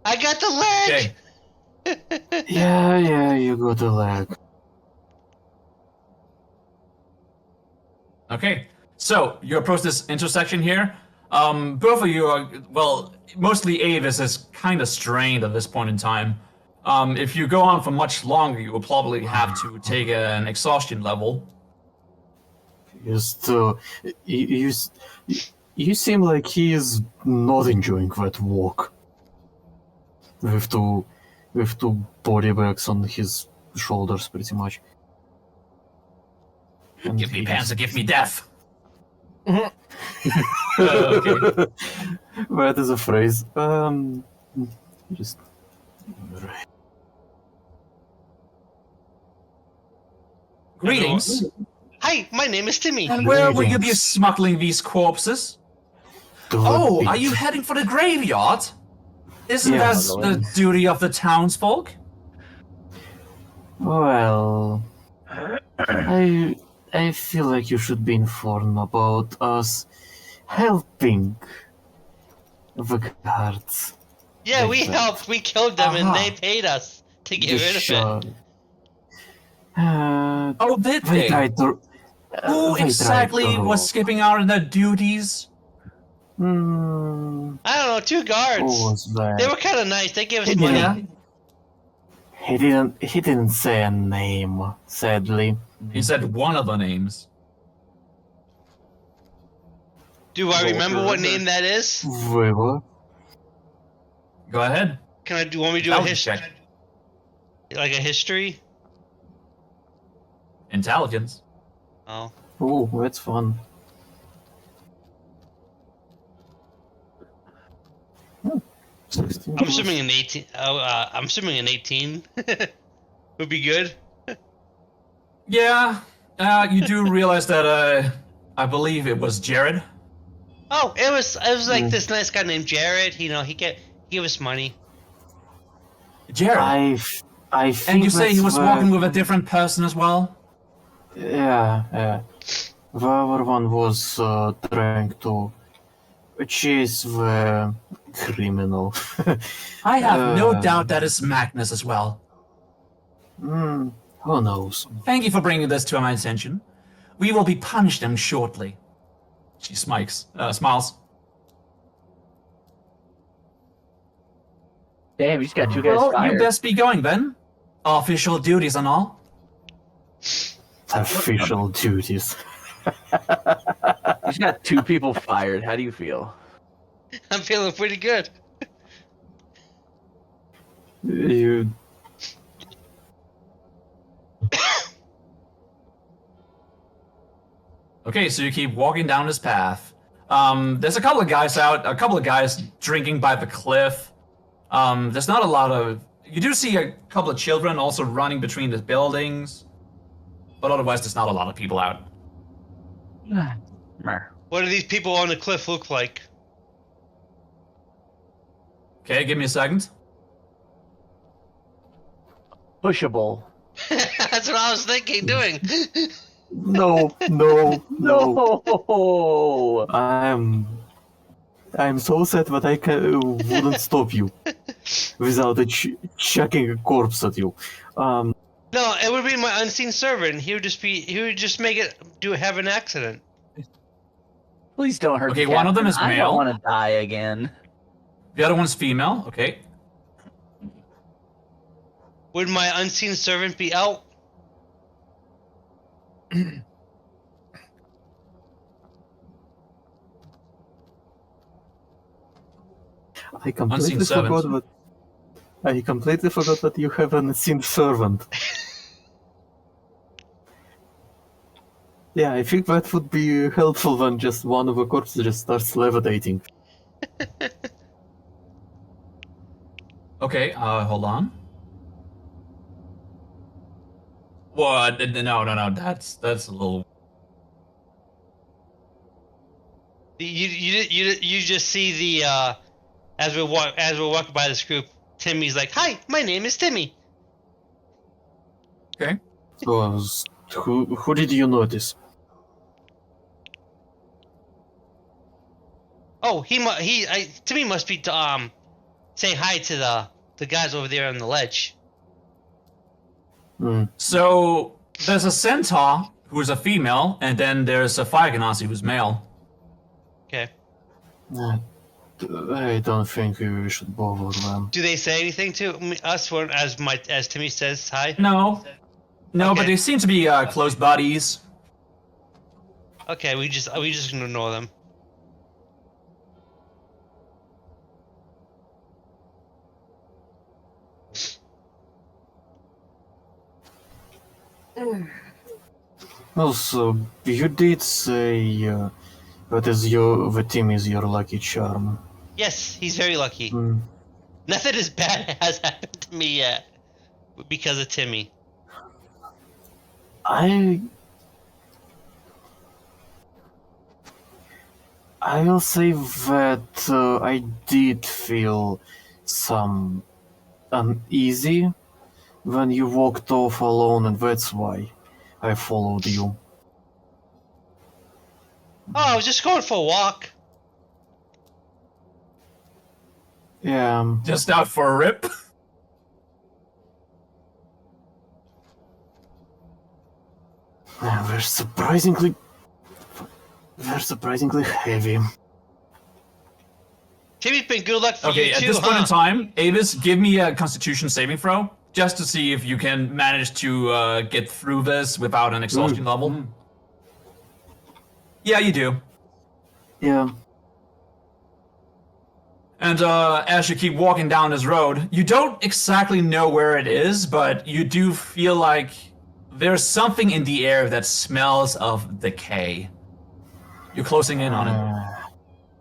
I got the leg. Okay. Yeah, you got a leg. Okay, so you approach this intersection here. Both of you are, well, mostly Avis is kind of strained at this point in time. If you go on for much longer, you will probably have to take an exhaustion level. Just, you seem like he is not enjoying that walk. With two body bags on his shoulders, pretty much. And Give me he pants or just- give me death. Mhm. Okay. That is a phrase. Just. Greetings. Hi, my name is Timmy. And where will you be Greetings. smuggling these corpses? Oh, are you heading for the graveyard? Isn't Yes. that the duty of the townsfolk? Well, I feel like you should be informed about us helping the guards. Yeah, we Exactly. helped. We killed them, and Uh-huh. they paid us to get rid of it. Sure. Oh, did They they? tried to. Who they tried exactly to- was skipping out on their duties? Hmm. I don't know, 2 Who guards. was that? They were kind of nice. They gave us He money. Yeah. He didn't say a name, sadly. He said one of the names. Do I remember what Walker. name that is? WaWor. Go ahead. Can I do? Want me to do a Intelligence history? check. Like a history? Intelligence. Oh. Ooh, that's fun. Hmm. 16 I'm assuming an 18. I'm assuming an 18 would be good. Yeah. You do realize that I believe it was Jared. Oh, it was like this nice guy named Jared. You know, he gave us money. Jared. I think And you say he that's was the- walking with a different person as well? Yeah. The other one was trying to chase the criminal. I have no Uh. doubt that is Magnus as well. Who knows? Thank you for bringing this to my attention. We will be punishing them shortly. She smiles. Damn, you just got 2 guys Well, fired. you best be going then. Official duties and all. Official duties. You just got 2 people fired. How do you feel? I'm feeling pretty good. You. Okay, so you keep walking down this path. There's a couple of guys drinking by the cliff. There's not a lot of... You do see a couple of children also running between the buildings. But otherwise, there's not a lot of people out. Mer. What do these people on the cliff look like? Okay, give me a second. Pushable. That's what I was thinking doing. No. No. I'm so sad that I wouldn't stop you without chucking a corpse at you. No, it would be my unseen servant. He would just have an accident. Please don't hurt. Okay, the one of them captain. is I male. don't want to die again. The other one's female. Okay. Would my unseen servant be out? I completely Unseen servant. forgot that you have an unseen servant. Yeah, I think that would be helpful when just one of the corpses just starts levitating. Okay, hold on. What? No. That's a little... You just see the as we're walking by this group, Timmy's like, "Hi, my name is Timmy." Okay. So, who did you notice? Oh, Timmy must be saying hi to the guys over there on the ledge. So, there's a centaur who's a female, and then there's a fire genasi who's male. Okay. I don't think we should bother them. Do they say anything to us when, as Timmy says hi? No, Okay. but they seem to be close buddies. Okay, we just ignore them. Also, you did say the team is your lucky charm. Yes, he's very lucky. Hmm. Nothing as bad has happened to me yet because of Timmy. I will say that I did feel some uneasy when you walked off alone, and that's why I followed you. Oh, I was just going for a walk. Yeah. Just out for a rip. They're surprisingly heavy. Timmy's been good luck for Okay, you at too, this point huh? in time, Avis, give me a Constitution saving throw, just to see if you can manage to get through this without an exhaustion level. Yeah, you do. Yeah. And as you keep walking down this road, you don't exactly know where it is, but you do feel like there's something in the air that smells of decay. You're closing in on it.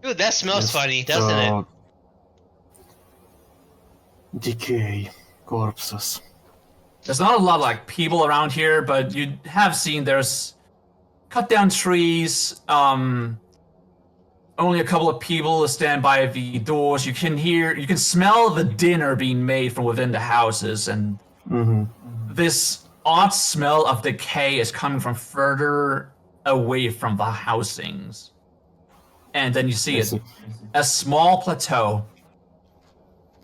Dude, that smells Yes, funny, doesn't it? Decay, corpses. There's not a lot of like people around here, but you have seen there's cut down trees. Only a couple of people stand by the doors. You can smell the dinner being made from within the houses, and this odd smell of decay is coming from further away from the housings. And then you see it, a small plateau.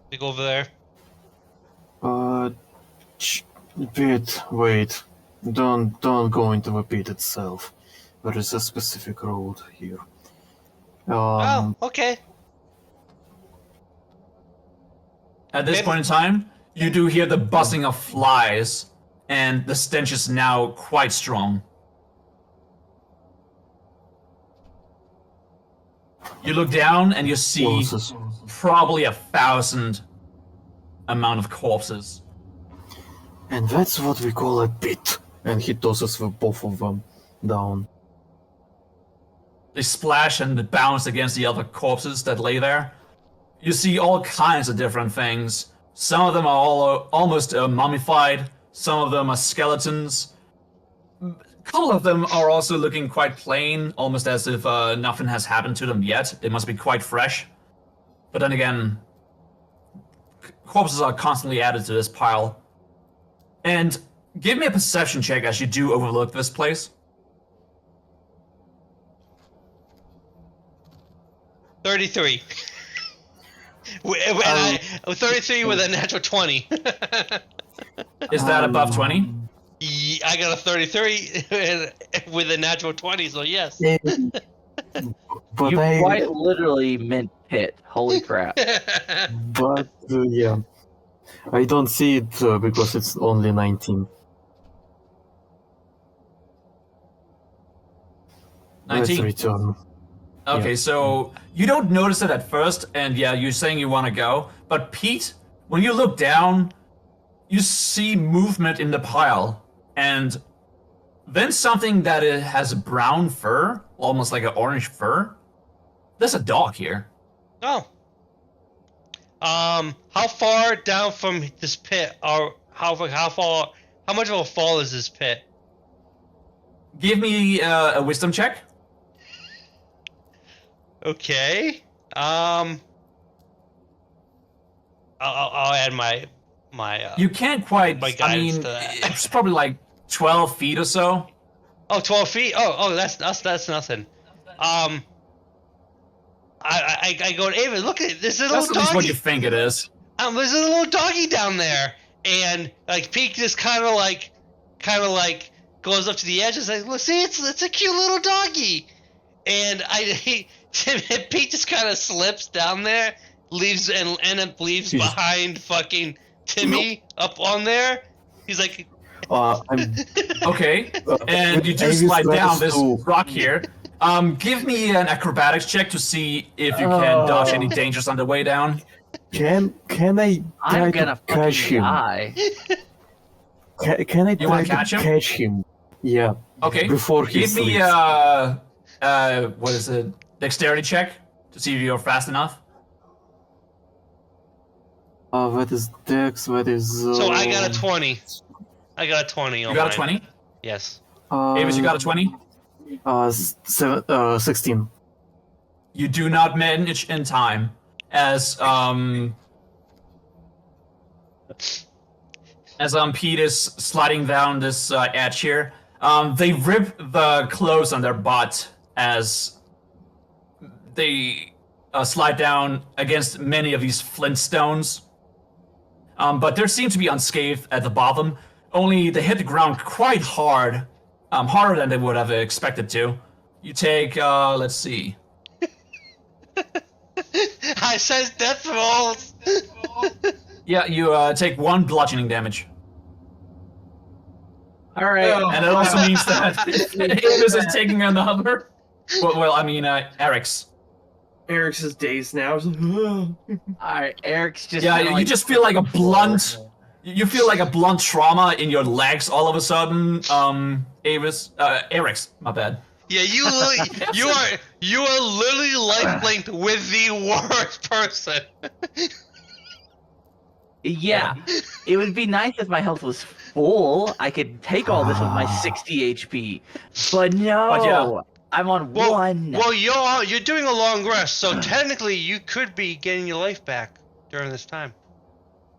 We go over there. Pit, wait. Don't go into the pit itself. There is a specific road here. Oh, okay. At this point in time, you do hear the buzzing of flies, and the stench is now quite strong. You look down and you see Corpses. probably 1,000 amount of corpses. And that's what we call a pit. And he tosses the both of them down. They splash and bounce against the other corpses that lay there. You see all kinds of different things. Some of them are almost mummified. Some of them are skeletons. A couple of them are also looking quite plain, almost as if nothing has happened to them yet. They must be quite fresh. But then again, corpses are constantly added to this pile. And give me a perception check as you do overlook this place. 33. 33 with a natural 20. Is that above 20? Yeah, I got a 33 with a natural 20, so yes. But You quite literally meant pit. Holy crap. But yeah, I don't see it because it's only 19. 19? Let's return. Okay, Yeah. so you don't notice it at first, and yeah, you're saying you want to go. But Pete, when you look down, you see movement in the pile, and then something that has brown fur, almost like an orange fur. There's a dog here. Oh. How far down from this pit, or how much of a fall is this pit? Give me a wisdom check. Okay. I'll add my You can't quite. my I guidance mean, to that. it's probably like 12 feet or so. Oh, 12 feet. Oh, that's nothing. I go to Ava. Look at this little That's at least what doggy. you think it is. There's a little doggy down there, and like Pete just kind of like goes up to the edge and says, "Look, see, it's a cute little doggy." And Pete just kind of slips down there, leaves He's- behind fucking Timmy up on there. He's like, I'm, Okay, and you do Avis slide down tries this to- rock here. Give me an acrobatics check to see if you can dodge any dangers on the way down. Can I try I'm gonna to catch fucking him? die. Can I You try wanna to catch him? catch him? Yeah. Okay, Before he give me sleeps. what is it? Dexterity check to see if you're fast enough. That is Dex. That is. so I got a 20. I got a 20 on You got a mine. 20. Yes. Avis, you got a 20. 16. You do not manage in time, as Pete is sliding down this edge here. They rip the clothes on their butt as they slide down against many of these flint stones. But they seem to be unscathed at the bottom. Only they hit the ground quite hard, harder than they would have expected to. You take, let's see. I says death rolls. Yeah, you take 1 bludgeoning damage. All right. And it also means that Avis is taking another. Well, I mean, Eric's. Eric's is dazed now. He's like, "Ugh." All right. Eric's just. Yeah, kinda you like- just feel like a blunt. You feel like a blunt trauma in your legs all of a sudden. Avis, Eric's. My bad. Yeah, you are literally life linked with the worst person. Yeah. It would be nice if my health was full. I could take all this with my 60 HP. But no. But yeah. I'm on Well, 1. well, you're doing a long rest, so technically you could be getting your life back during this time.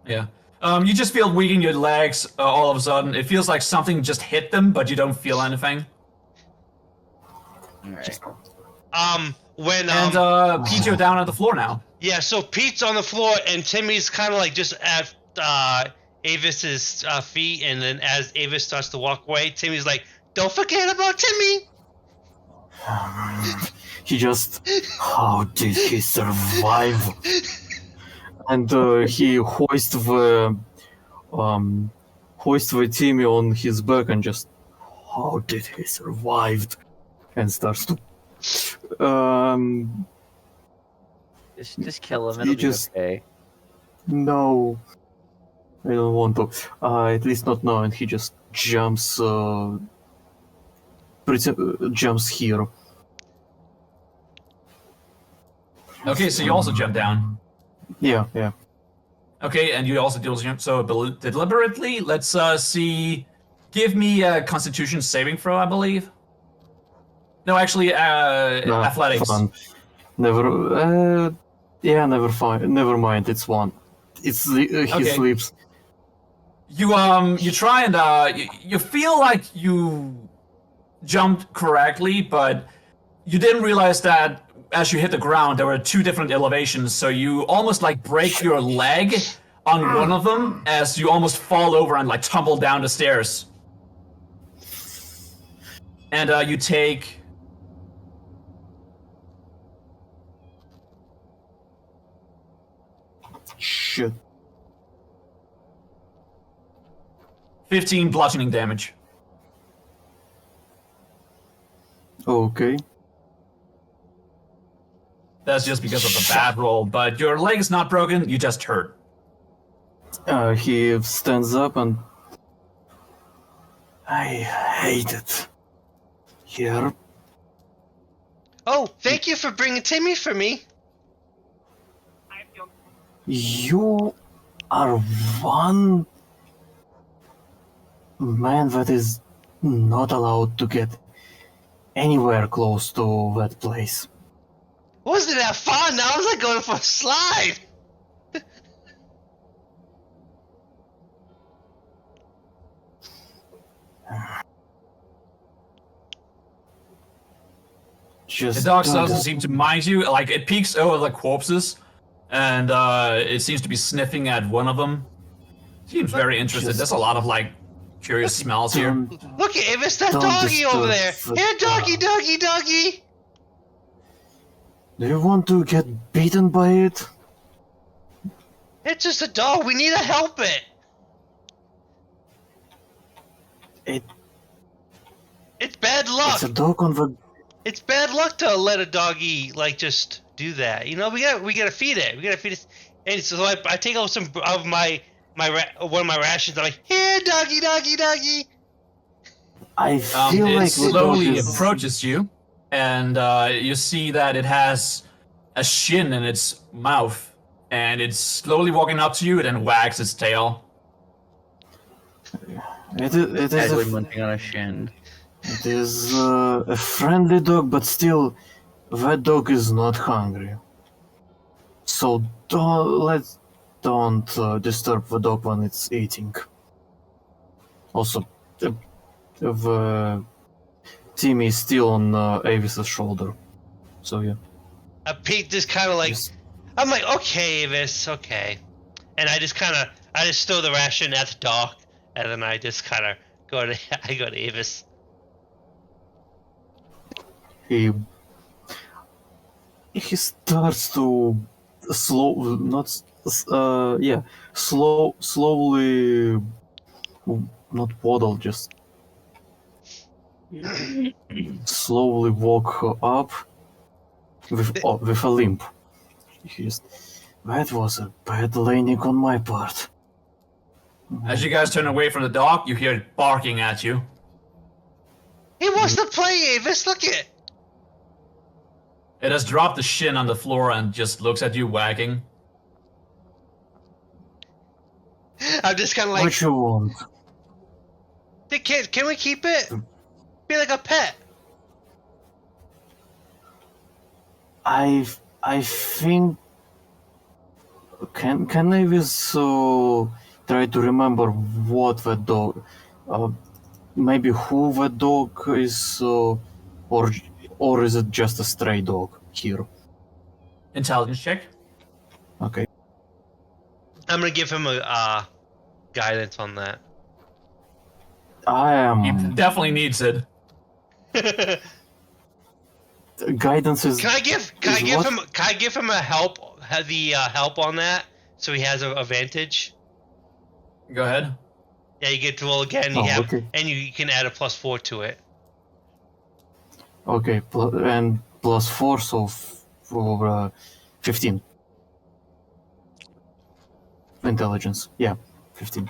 Yeah. You just feel weak in your legs all of a sudden. It feels like something just hit them, but you don't feel anything. All right. When And Pete, you're down on the floor now. yeah, so Pete's on the floor and Timmy's kind of like just at Avis's feet, and then as Avis starts to walk away, Timmy's like, "Don't forget about Timmy." He just. How did he survive? And he hoists the Timmy on his back and just. How did he survive? And starts to. Just kill him. You It'll be just- okay. No. I don't want to. At least not now. And he just jumps. Jumps here. Okay, so you also jump down. Yeah. Okay, and you also jump. So deliberately, let's see. Give me a Constitution saving throw, I believe. No, actually, athletics. Fun. Never. Never mind. It's 1. It's he Okay. sleeps. You try and you feel like you jumped correctly, but you didn't realize that as you hit the ground there were 2 different elevations, so you almost like break your leg on one of them as you almost fall over and like tumble down the stairs. And you take Shit. 15 bludgeoning damage. Okay. That's just because of the bad roll, but your leg is not broken, you just hurt. He stands up and. I hate it. Here. Oh, thank you for bringing Timmy for me. You are one man that is not allowed to get anywhere close to that place. Wasn't that fun? I was like going for a slide. Just The dog don't- doesn't seem to mind you. Like, it peeks over the corpses, and it seems to be sniffing at one of them. Seems very interested. Just- There's a lot of, like, curious smells here. don't- Look at Avis, that Don't doggy over there. disturb Here, the doggy, dog. doggy, doggy. Do you want to get beaten by it? It's just a dog. We need to help it. It's bad luck. It's a dog on the. It's bad luck to let a doggy like just do that. You know, we gotta feed it. We gotta feed it. And so I take out some of one of my rations. I'm like, here, doggy, doggy, doggy. I feel It like the dog slowly is. approaches you, and you see that it has a shin in its mouth, and it's slowly walking up to you, and then wags its tail. It is Casually a, munching on a shin. it is a friendly dog, but still, that dog is not hungry. So don't disturb the dog when it's eating. Also, the Timmy is still on Avis's shoulder, so yeah. Pete just kind of like, Just- I'm like, okay, Avis, okay. And I just throw the ration at the dog, and then I just kind of go to Avis. He starts to slowly not waddle, just slowly walk up with a limp. That was a bad landing on my part. As you guys turn away from the dog, you hear it barking at you. He wants to play, Avis. Look it. It has dropped the shin on the floor and just looks at you wagging. I'm just kind of like, What you want? the kid. Can we keep it? Be like a pet. I think can I just try to remember what the dog, maybe who the dog is, or is it just a stray dog here? Intelligence check. Okay. I'm gonna give him a guidance on that. I He am. definitely needs it. Guidance is. Can I what? give him a help on that so he has an advantage? Go ahead. Yeah, you get to roll again. Oh, okay. And you can add a +4 to it. Okay, and +4, so for 15. Intelligence, yeah, 15.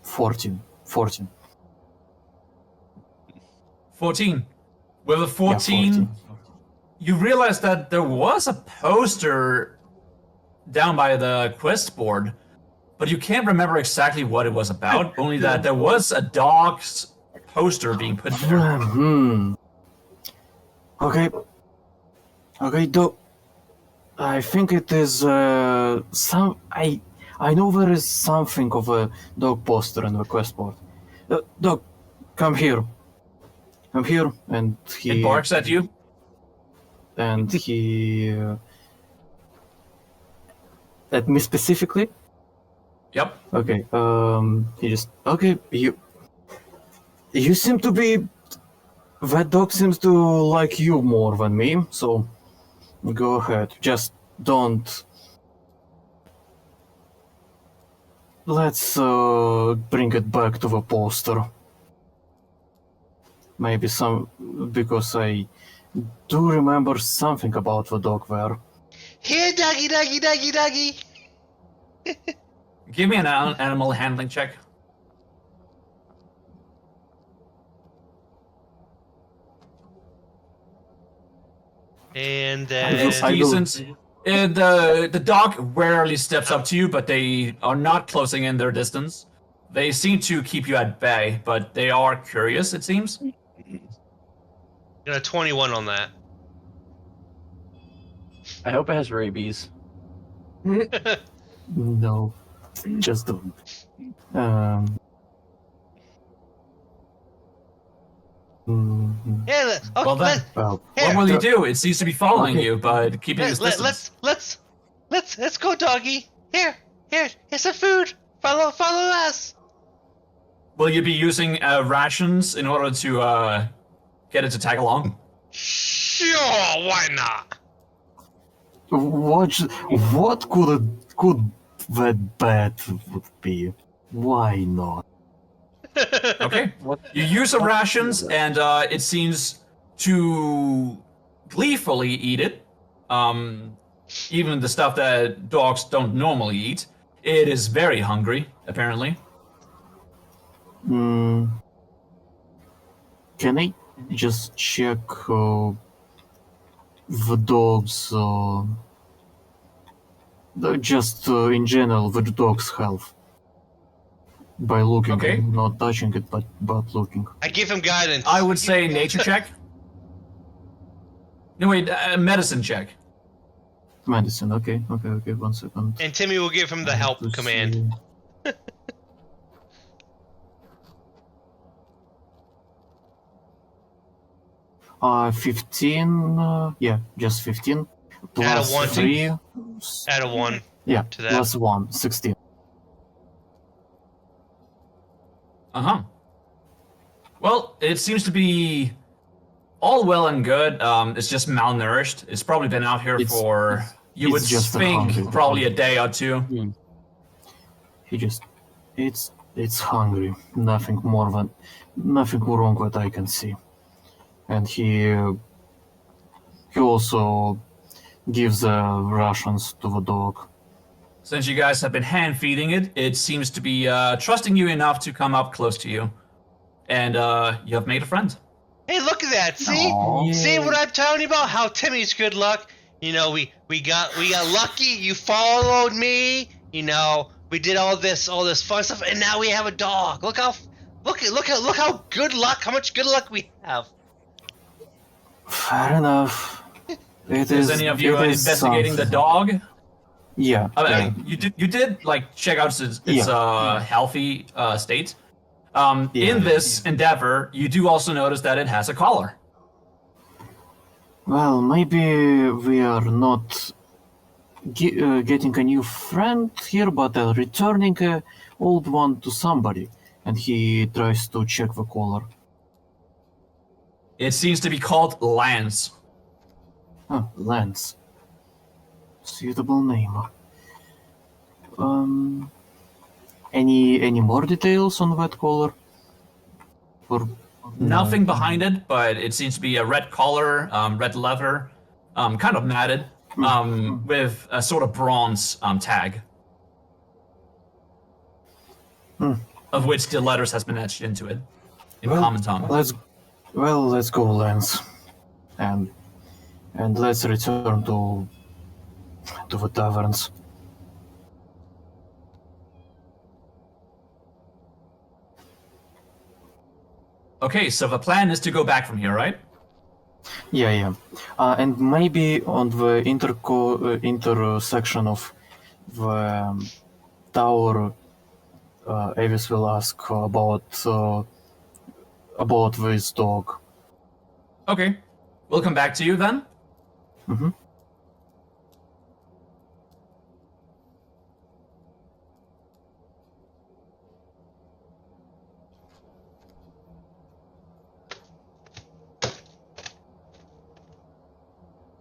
14. 14. With a Yeah, 14, you realize that there was a poster down by the quest board, but you can't remember exactly what it was about, only that there was a dog's poster being put there. Okay. Okay, I think it is I know there is something of a dog poster in the quest board. Dog, come here. Come here, and It barks at you. And he at me specifically. Yep. Okay. He just okay. You seem to be. That dog seems to like you more than me, so go ahead. Just don't. Let's bring it back to the poster. Maybe because I do remember something about the dog there. Here, doggy, doggy, doggy, doggy. Give me an animal handling check. And It's I will- decent. The dog rarely steps up to you, but they are not closing in their distance. They seem to keep you at bay, but they are curious, it seems. got a 21 on that. I hope it has rabies. No, just don't. Mhm. Yeah. Okay, Well then, Well, here, what will you do? It seems to be following Okay. you, but keeping its distance. let's go, doggy. Here, here's some food. Follow us. Will you be using rations in order to get it to tag along? Shh. Sure, why not? What could that bad would be? Why not? Okay. You use the rations, and it seems to gleefully eat it. Even the stuff that dogs don't normally eat. It is very hungry, apparently. Can I just check the dog's just in general the dog's health by looking, Okay. not touching it, but looking. I give him guidance. I would say nature check. No, wait, medicine check. Medicine. Okay. 1 second. And Timmy will give him the help To command. see. 15. Yeah, just 15. Add a Plus 1. 3. Add a 1. Yeah, to that. plus 1. 16. Uh-huh. Well, it seems to be all well and good. It's just malnourished. It's probably been out here for, you would it's just think, hungry. probably a day or two. It's hungry. Nothing wrong what I can see. And he also gives rations to the dog. Since you guys have been hand feeding it, it seems to be trusting you enough to come up close to you. And you have made a friend. Hey, look at that! See, Aww. see what I'm telling you about? How Timmy's good luck. You know, we got lucky. You followed me. You know, we did all this fun stuff, and now we have a dog. Look how good luck. How much good luck we have. Fair enough. Is any of you investigating the dog? Yeah. You did like check out its healthy state. In this endeavor, you do also notice that it has a collar. Well, maybe we are not getting a new friend here, but returning an old one to somebody. And he tries to check the collar. It seems to be called Lance. Oh, Lance. Suitable name. Any more details on that collar? Or Nothing behind it, but it seems to be a red collar, red leather, kind of matted, with a sort of bronze tag, of which the letters has been etched into it in common tongue. Let's go, Lance, and let's return to the taverns. Okay, so the plan is to go back from here, right? Yeah. And maybe on the intersection of the tower, Avis will ask about this dog. Okay, we'll come back to you then. Mm-hmm.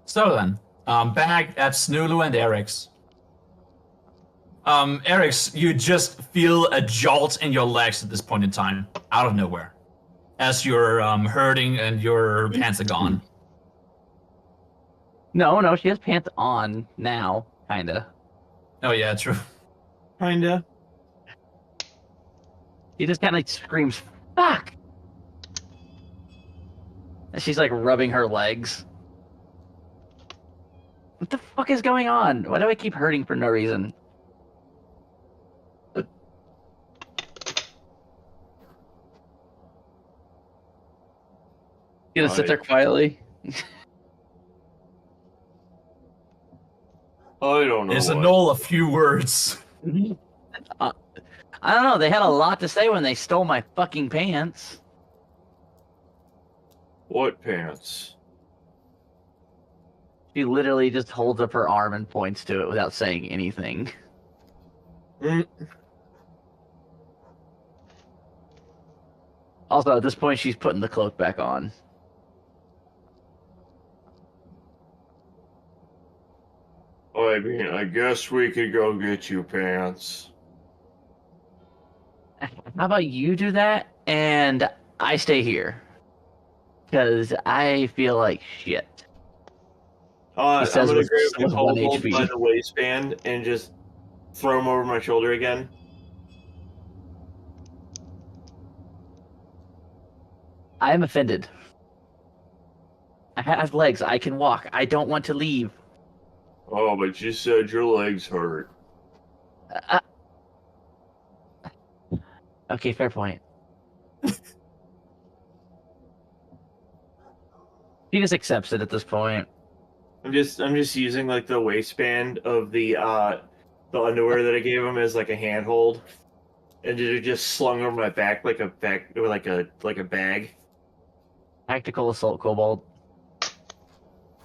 So then, back at Snulu and Eric's. Eric's, you just feel a jolt in your legs at this point in time, out of nowhere, as you're hurting and your pants are gone. No, she has pants on now, kinda. Oh yeah, true. Kinda. She just kind of like screams, "Fuck!" And she's like rubbing her legs. What the fuck is going on? Why do I keep hurting for no reason? You gonna sit there quietly? I don't know. Is annul a few words. I don't know. They had a lot to say when they stole my fucking pants. What pants? She literally just holds up her arm and points to it without saying anything. Also, at this point, she's putting the cloak back on. mean, I guess we could go get you pants. How about you do that and I stay here? Because I feel like shit. He I'm says gonna with, grab the with 1 kobold by HP. the waistband and just throw him over my shoulder again. I am offended. I have legs. I can walk. I don't want to leave. Oh, but you said your legs hurt. Okay, fair point. He just accepts it at this point. I'm just using like the waistband of the underwear that I gave him as like a handhold, and it just slung over my back like a bag. Tactical assault kobold.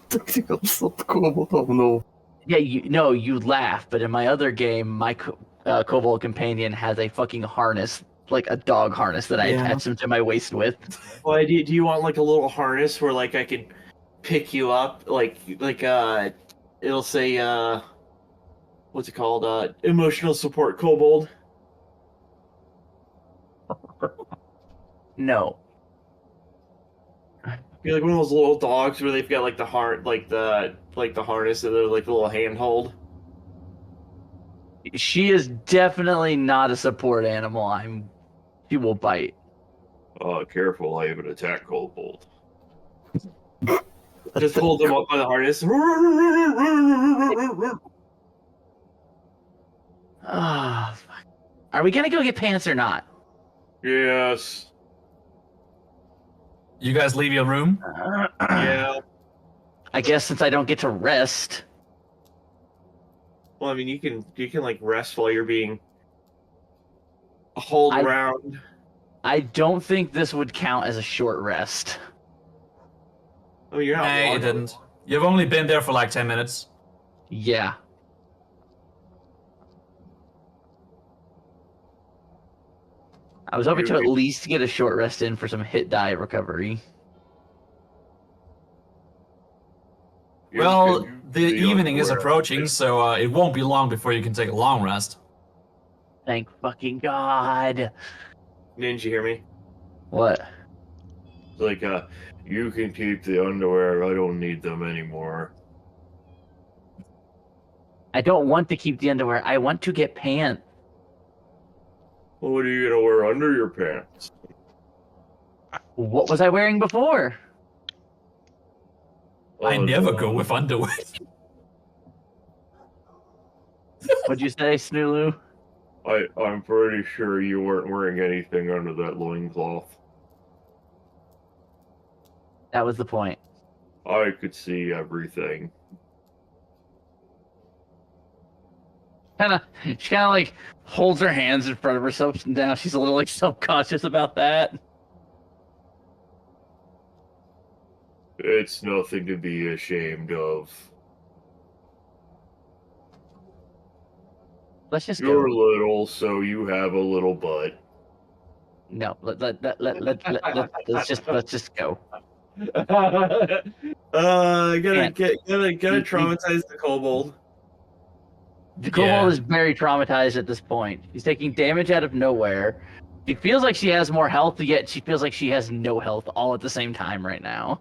Tactical assault kobold. Oh no. Yeah, you laugh, but in my other game, my kobold companion has a fucking harness, like a dog harness that I attach him to my waist with. Well, do you want like a little harness where like I could pick you up, like it'll say what's it called? Emotional support kobold. No. Be like one of those little dogs where they've got like the harness and they're like the little handhold. She is definitely not a support animal. She will bite. Careful, I have an attack kobold. Just hold them up by the harness. Ah, fuck. Are we gonna go get pants or not? Yes. You guys leave your room? Yeah. I guess since I don't get to rest. Well, I mean, you can like rest while you're being hauled around. I don't think this would count as a short rest. I mean, you're not. Nah, it didn't. You've only been there for like 10 minutes. Yeah. I was hoping to at least get a short rest in for some hit die recovery. Well, the evening is approaching, so it won't be long before you can take a long rest. Thank fucking God. Didn't you hear me? What? It's like, you can keep the underwear. I don't need them anymore. I don't want to keep the underwear. I want to get pants. Well, what are you gonna wear under your pants? What was I wearing before? I never go with underwear. What'd you say, Snooloo? I'm pretty sure you weren't wearing anything under that loincloth. That was the point. I could see everything. She kind of like holds her hands in front of herself and now she's a little like self-conscious about that. It's nothing to be ashamed of. Let's just You're go. little, so you have a little butt. No, let's just go. Gotta traumatize the kobold. The kobold is very traumatized at this point. She's taking damage out of nowhere. She feels like she has more health, yet she feels like she has no health all at the same time right now.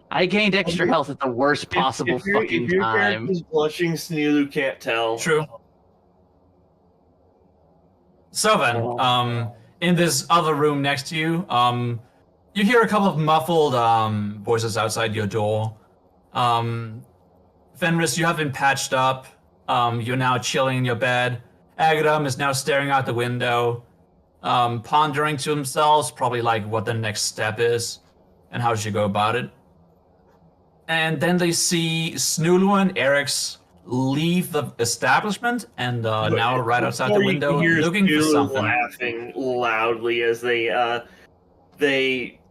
I gained extra health at the worst possible fucking if your time. character's blushing, Sneelu can't tell. True. So then, in this other room next to you, you hear a couple of muffled voices outside your door. Fenris, you have been patched up. You're now chilling in your bed. Agadum is now staring out the window, pondering to himself, probably like what the next step is and how she go about it. And then they see Snoolu and Eric's leave the establishment and now right outside the window looking for something. Laughing loudly as they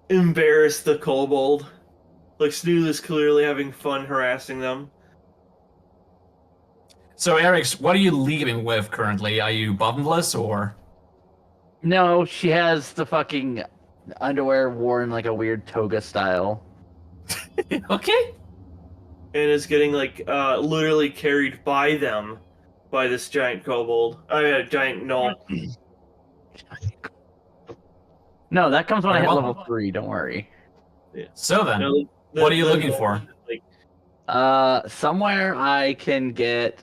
embarrass the kobold. Like Snoolu is clearly having fun harassing them. So Eric's, what are you leaving with currently? Are you bottomless or? No, she has the fucking underwear worn like a weird toga style. Okay. and is getting like literally carried by them, by this giant kobold. Giant gnoll. No, that comes when I Very hit well. level 3. Don't worry. So then, No, what are you the looking for? Like, Somewhere I can get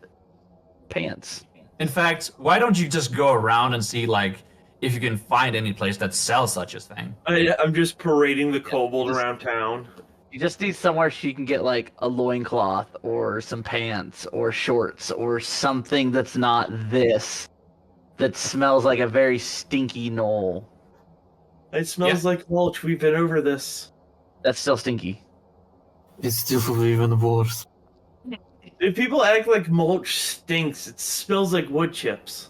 pants. In fact, why don't you just go around and see, like, if you can find any place that sells such a thing? I'm just parading the kobold just- around town. You just need somewhere she can get like a loincloth or some pants or shorts or something that's not this. That smells like a very stinky knoll. It smells like mulch. We've been over this. That's still stinky. It's still even worse. If people act like mulch stinks, it smells like wood chips.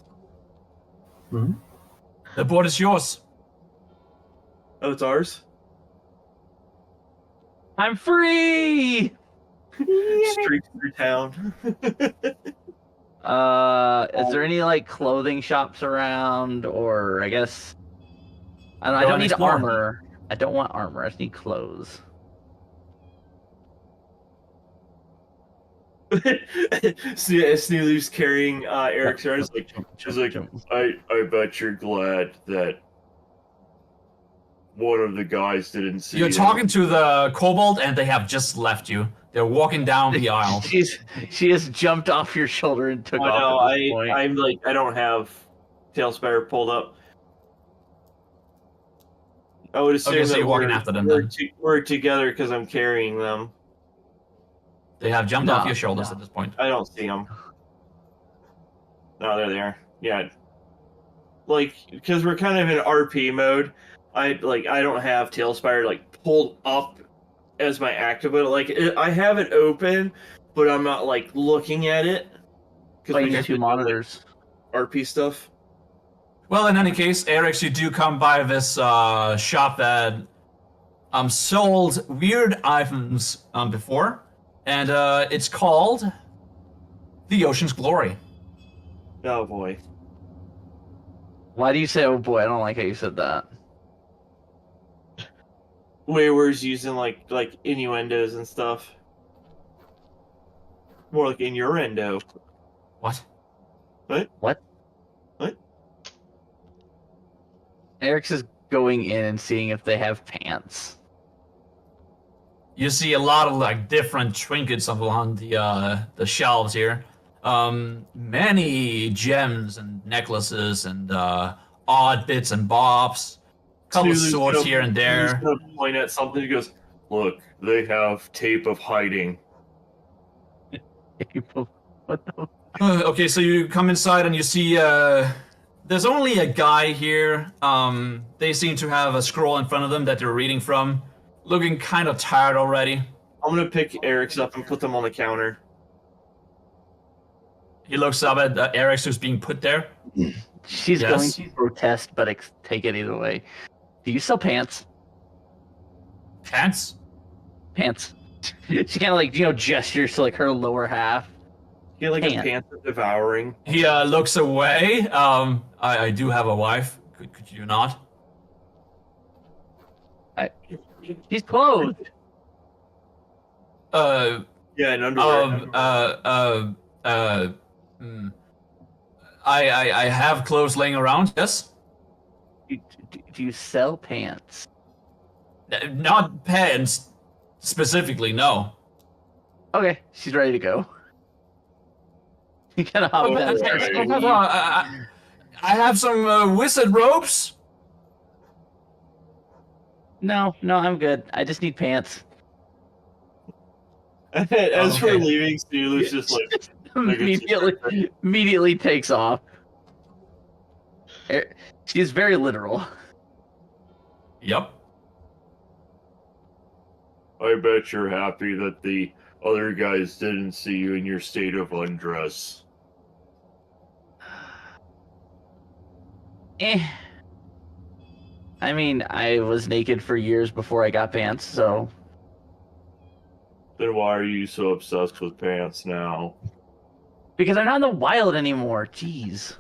Hmm? The board is yours. Oh, it's ours? I'm free! Streak through town. Is there any like clothing shops around, or I guess I Go don't and need explore. armor. I don't want armor. I just need clothes. Snooloo's carrying Eric's arms. She's like, I bet you're glad that one of the guys didn't see You're you." talking to the kobold, and they have just left you. They're walking down the aisle. She has jumped off your shoulder and took Oh, off no, at this point. I'm like, I don't have Tailspire pulled up. I would assume Okay, so that you're walking after them then. we're together because I'm carrying them. They have jumped off your shoulders at this point. I don't see them. No, there they are. Yeah. Like, because we're kind of in RP mode, I don't have Tailspire like pulled up as my active, but like I have it open, but I'm not like looking at it because But we you just two do, monitors. like, RP stuff. Well, in any case, Eric, you do come by this shop that sold weird items before, and it's called the Ocean's Glory. Oh boy. Why do you say, oh boy? I don't like how you said that. WaWor's using like innuendos and stuff. More like innuendo. What? What? What? What? Eric's is going in and seeing if they have pants. You see a lot of like different trinkets along the shelves here. Many gems and necklaces and odd bits and bobs. Couple of Snooloo's swords gonna- here and there. He's gonna point at something. He goes, "Look, they have tape of hiding." What the? Okay, so you come inside and you see there's only a guy here. They seem to have a scroll in front of them that they're reading from, looking kind of tired already. I'm gonna pick Eric's up and put them on the counter. He looks up at Eric's who's being put there. She's Yes. going to protest, but take it either way. Do you sell pants? Pants? Pants. She kind of like gestures to like her lower half. Get like Pant. a pants of devouring. He looks away. I do have a wife. Could you not? She's clothed. Uh, Yeah, and underwear. I have clothes laying around. Yes. Do you sell pants? Not pants specifically. No. Okay, she's ready to go. You kind of hop Oh, in. I have some wizard ropes. No, I'm good. I just need pants. As for okay. leaving, Snooloo's just like, immediately takes off. She's very literal. Yep. I bet you're happy that the other guys didn't see you in your state of undress. I mean, I was naked for years before I got pants, so Then why are you so obsessed with pants now? because I'm not in the wild anymore. Jeez.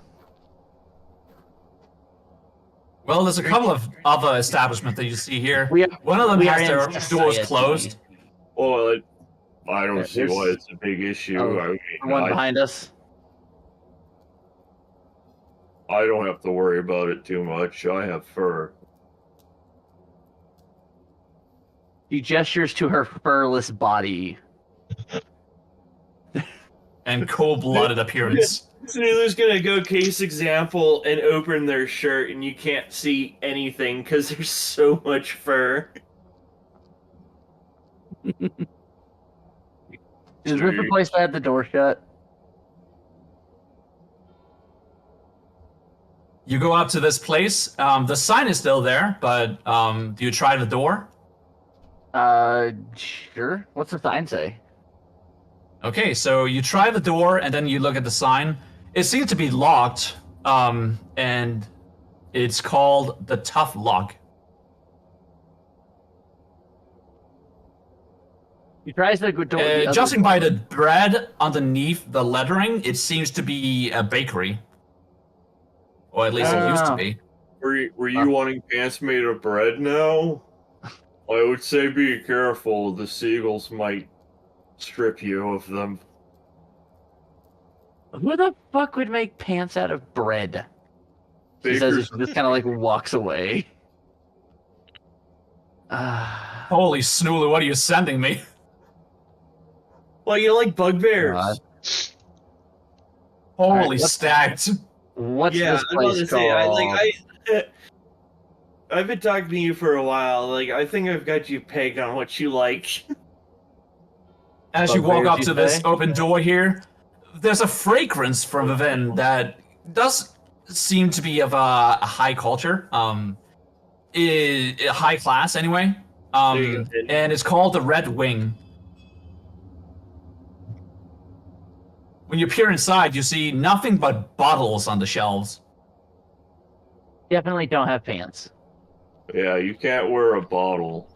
Well, there's a couple of other establishments that you see here. We are- One of them we has are in their doors society. closed. Oh, I don't Yeah, see why there's- it's a big issue. Oh, I mean, The one behind us. I don't have to worry about it too much. I have fur. She gestures to her furless body. And cold-blooded appearance. Snooler's gonna go case example and open their shirt, and you can't see anything because there's so much fur. Is this the place that had the door shut? You go up to this place. The sign is still there, but do you try the door? Sure. What's the sign say? Okay, so you try the door, and then you look at the sign. It seems to be locked, and it's called the Tough Lock. He tries the door. The Judging other by the bread underneath the lettering, it seems to be a bakery. Or at least it used to be. Were you wanting pants made of bread now? I would say be careful. The seagulls might strip you of them. Who the fuck would make pants out of bread? She says, Bakers- she just kind of like walks away. Holy Snooloo, what are you sending me? Well, you like bugbears. God. Holy Alright, stacked. What's Yeah, this I'm about place to say, called? I've been talking to you for a while. Like, I think I've got you pegged on what you like. As you walk Bugbears, up you to this say? open door here, there's a fragrance from within that does seem to be of a high culture, high class anyway. There you go. And it's called the Red Wing. When you peer inside, you see nothing but bottles on the shelves. Definitely don't have pants. Yeah, you can't wear a bottle.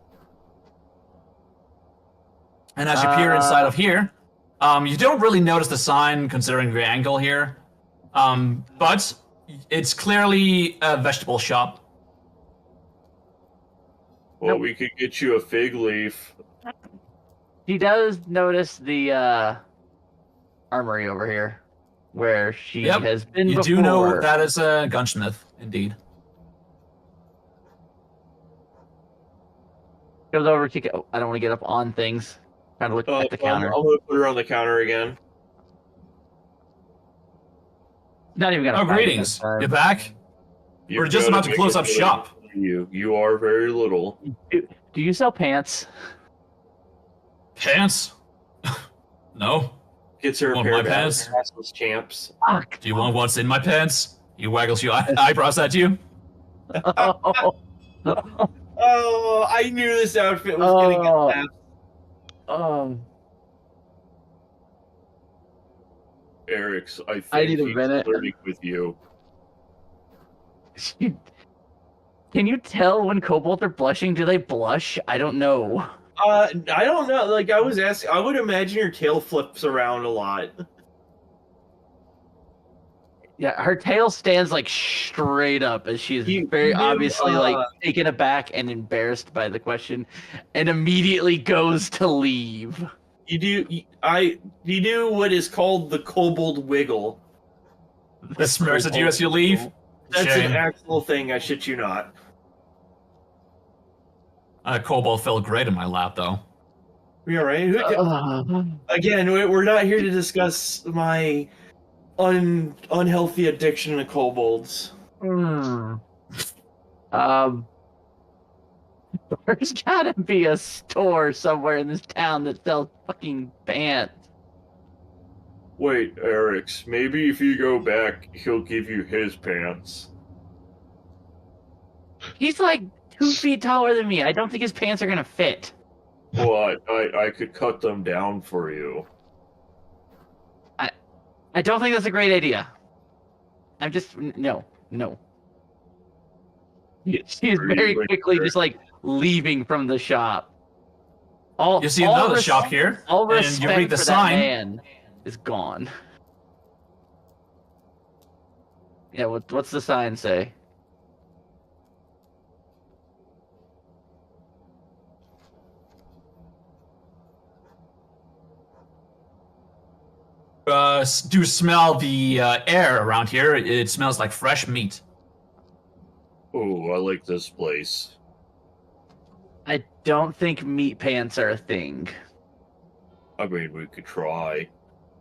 And as you peer inside of here, you don't really notice the sign considering the angle here. But it's clearly a vegetable shop. Well, Nope. we could get you a fig leaf. She does notice the armory over here, where she Yep, has been you before. do know that is a gunsmith, indeed. Goes over to. Oh, I don't want to get up on things. Trying to look at the counter. I'm gonna put her on the counter again. Not even gonna. Oh, fight it greetings. this time. You're back? We're just gotta about to make close it up so shop. You are very little. Do you sell pants? Pants? No. Gets her a Want pair my of pants? assless champs. Fuck. Do you want what's in my pants? He waggles your eyebrows at you. Oh, I knew this outfit was gonna get Oh. laughed. Eric's, I think I need a he's minute. flirting with you. Can you tell when kobolds are blushing? Do they blush? I don't know. I don't know. Like, I was asking, I would imagine your tail flips around a lot. Yeah, her tail stands like straight up as she's You very do, obviously like taken aback and embarrassed by the question, and immediately goes to leave. You do what is called the kobold wiggle. The smirks at you as you leave. That's Shame. an actual thing, I shit you not. Kobold felt great in my lap, though. We alright? Again, we're not here to discuss my unhealthy addiction to kobolds. There's gotta be a store somewhere in this town that sells fucking pants. Wait, Eric's, maybe if you go back, he'll give you his pants. He's like 2 feet taller than me. I don't think his pants are gonna fit. Well, I could cut them down for you. I don't think that's a great idea. I'm just no. She's very quickly just like leaving from the shop. You see another shop here, All and respect you read the for sign. that man is gone. Yeah, what's the sign say? do smell the air around here. It smells like fresh meat. Oh, I like this place. I don't think meat pants are a thing. I mean, we could try.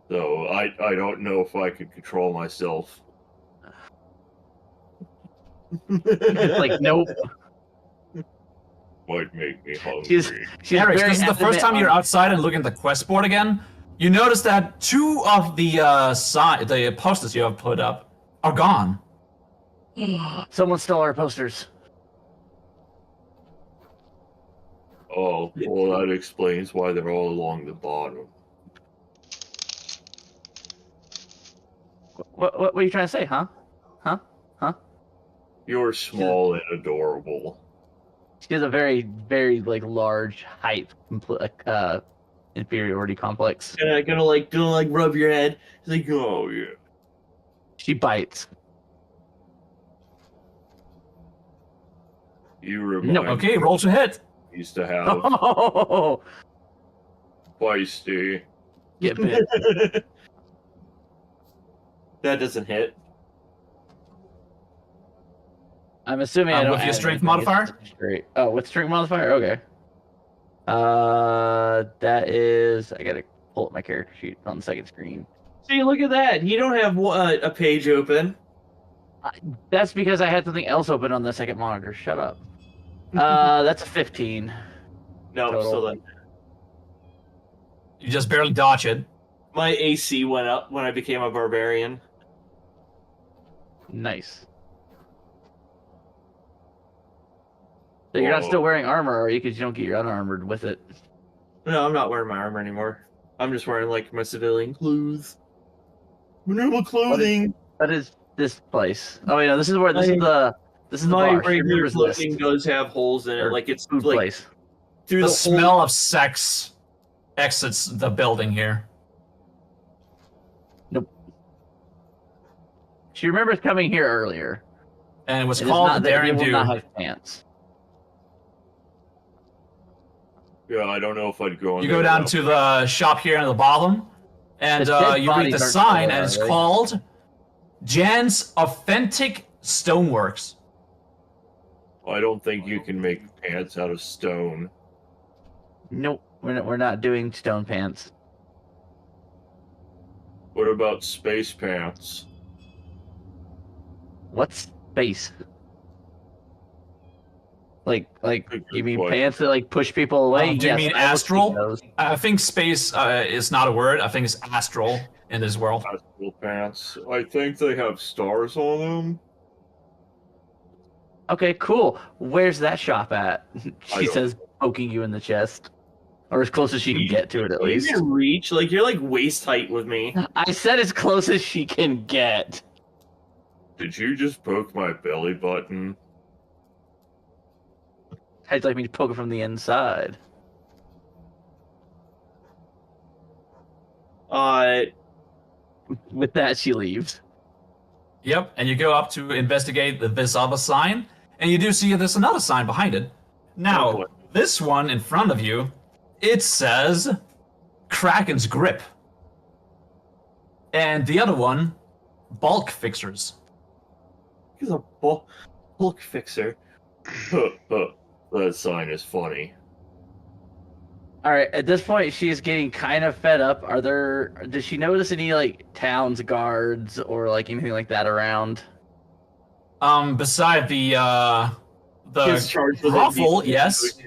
Though I don't know if I could control myself. It's like, nope. Might make me hungry. She's Eric, very this is the first time you're outside and looking at the quest board again. You notice that 2 of the the posters you have put up are gone. Someone stole our posters. Oh, well, that explains why they're all along the bottom. What are you trying to say, huh? Huh? You're small and adorable. She has a very, very like large height inferiority complex. Gonna rub your head. It's like, oh yeah. She bites. You remind No. Okay, me roll to hit. I used to have Oh, feisty. get bit. That doesn't hit. I'm assuming I don't with your add strength anything, it's modifier? just straight. Oh, with strength modifier? Okay. That is. I gotta pull up my character sheet on the second screen. See, look at that. You don't have a page open. That's because I had something else open on the second monitor. Shut up. That's a 15. No, Total. so then You just barely dodge it. my AC went up when I became a barbarian. Nice. So you're not Whoa. still wearing armor, are you? Because you don't get your unarmored with it. No, I'm not wearing my armor anymore. I'm just wearing like my civilian clothes. My normal clothing. That is this place. Oh wait, no, this is where this is the My bar. She regular remembers this. clothing does have holes in it. Or Like it's Food like place. through The the hole. smell of sex exits the building here. She remembers coming here earlier. And it was It is called not the that Daring they will Do. not have pants. Yeah, I don't know if I'd go. in You there go down now. to the shop here at the bottom, and The dead you read bodies the aren't sign, still and it's there, are they? called Jan's Authentic Stoneworks. I don't think you can make pants out of stone. Nope, we're not doing stone pants. What about space pants? What's space? Like Good you mean point. pants that like push people away? Do you Yes, mean I will astral? take those. I think space is not a word. I think it's astral in this world. Astral pants. I think they have stars on them. Okay, cool. Where's that shop at? She don't says, poking you in the chest, or as close as she can get to it, at You least. can reach. Like you're like waist height with me. I said as close as she can get. Did you just poke my belly button? How'd you like me to poke it from the inside? With that, she leaves. Yep, and you go up to investigate this other sign, and you do see there's another sign behind it. Now, Oh, what? this one in front of you, it says Kraken's Grip. And the other one, Bulk Fixers. He's a bulk fixer. That sign is funny. All right. At this point, she is getting kind of fed up. Does she notice any like town's guards or like anything like that around? Beside the He's charged with brothel, it. yes.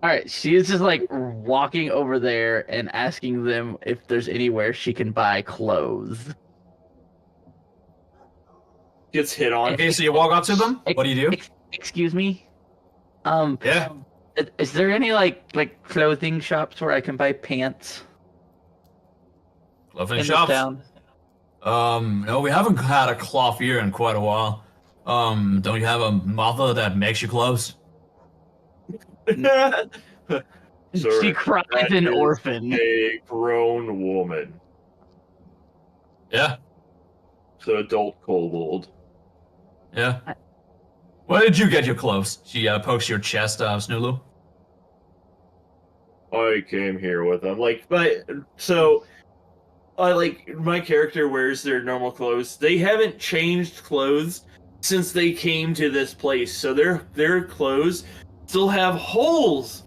All right. She is just like walking over there and asking them if there's anywhere she can buy clothes. Gets hit on. Okay, so you walk up to them. What do you do? Excuse me. Yeah. Is there any like clothing shops where I can buy pants Clothing in this shops. town? No, we haven't had a cloth here in quite a while. Don't you have a mother that makes you clothes? Sir, She cries that an is orphan. a grown woman. Yeah, It's an adult kobold. yeah. Where did you get your clothes? She pokes your chest, Snulu. I came here with them. Like, but so like my character wears their normal clothes. They haven't changed clothes since they came to this place, so their clothes still have holes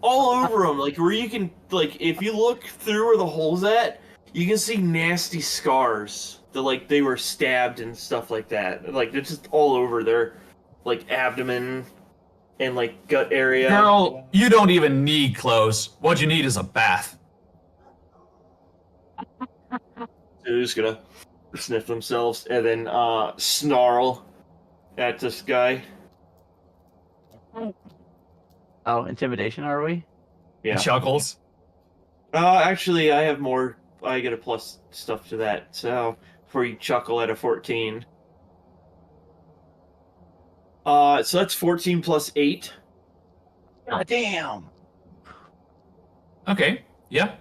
all over them, like where you can, like, if you look through where the holes at, you can see nasty scars that, like, they were stabbed and stuff like that. Like, they're just all over their, like, abdomen and, like, gut area. Girl, you don't even need clothes. What you need is a bath. They're just gonna sniff themselves and then snarl at this guy. Oh, intimidation, are we? Yeah. Chuckles. Actually, I have more. I get a plus stuff to that. So for you chuckle at a 14. So that's 14 plus 8. God damn. Okay, yeah.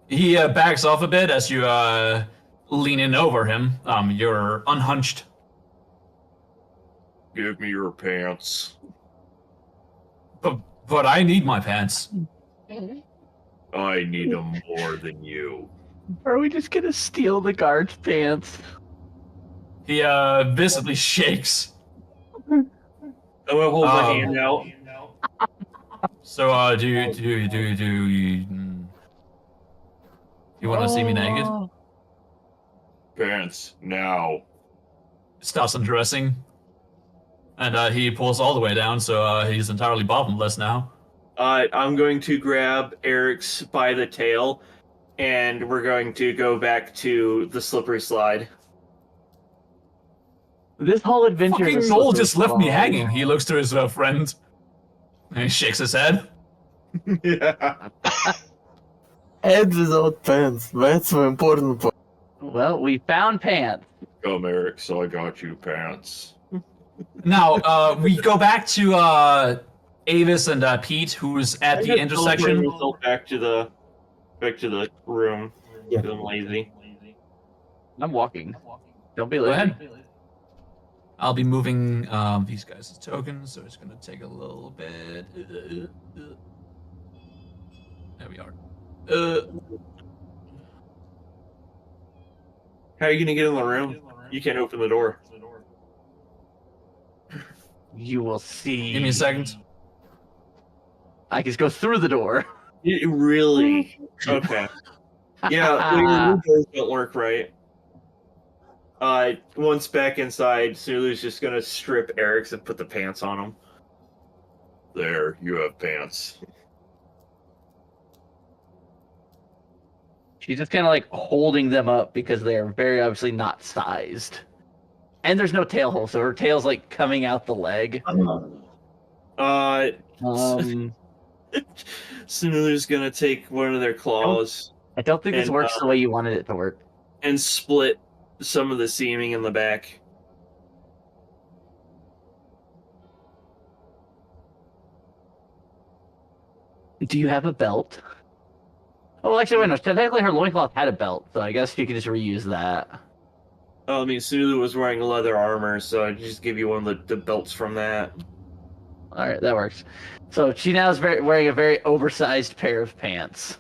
He backs off a bit as you lean in over him. You're unhunched. Give me your pants. But I need my pants. I need them more than you. Are we just gonna steal the guard's pants? He visibly shakes. I'm gonna hold my hand out. So do you want to see me naked? Pants now. Stops undressing. And he pulls all the way down, so he's entirely bottomless now. I'm going to grab Eric's by the tail, and we're going to go back to the slippery slide. This whole adventure. Fucking Noel just left me hanging. He looks to his friend, and he shakes his head. Yeah. Head without pants. That's the important part. Well, we found pants. Come, Eric, so I got you pants. Now, we go back to Avis and Pete, who's at the intersection. Back to the room. Yeah. I'm lazy. I'm walking. Don't be Go lazy. ahead. I'll be moving these guys as tokens, so it's gonna take a little bit. There we are. How are you gonna get in the room? You can't open the door. You will see. Give me a second. I can just go through the door. Really? Okay. Yeah, your doors don't work right. Once back inside, Sulu's just gonna strip Eric's and put the pants on him. There, you have pants. She's just kind of like holding them up because they are very obviously not sized. And there's no tail hole, so her tail's like coming out the leg. Sulu's gonna take one of their claws I don't think this And, works the way you wanted it to work. and split some of the seaming in the back. Do you have a belt? Oh, actually, wait, no. Technically, her loincloth had a belt, so I guess you can just reuse that. Oh, I mean, Sulu was wearing leather armor, so I just give you one of the belts from that. All right, that works. So she now is wearing a very oversized pair of pants.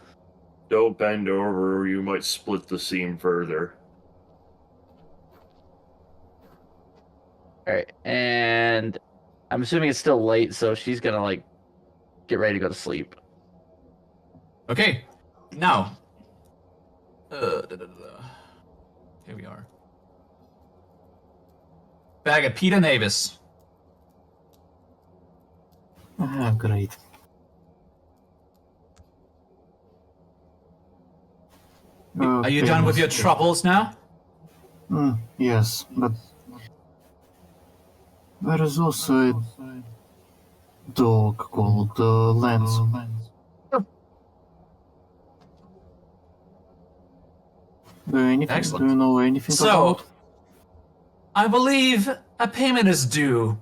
Don't bend over or you might split the seam further. All right, and I'm assuming it's still late, so she's gonna like get ready to go to sleep. Okay, now. Here we are. Back at Pete and Avis. Ah, great. Are you done with your troubles now? Yes, but there is also a dog called Lance. Excellent. Do you know anything So, about? I believe a payment is due.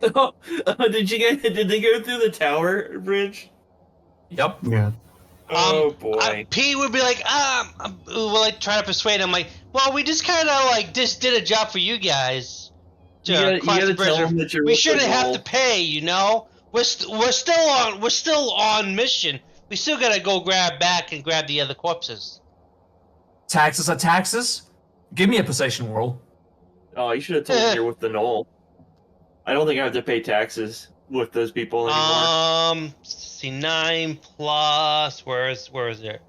Did they go through the tower bridge? Yep. Yeah. Oh boy. Pete would be like, will like try to persuade him, like, well, we just kind of like just did a job for you guys. You gotta tell them that you're we with shouldn't the have goal. to pay, you know. We're still on mission. we still gotta go grab the other corpses. Taxes are taxes. Give me a possession roll. Oh, you should have told me you're with the Knoll. I don't think I have to pay taxes with those people anymore. See, 9 plus. Where is it?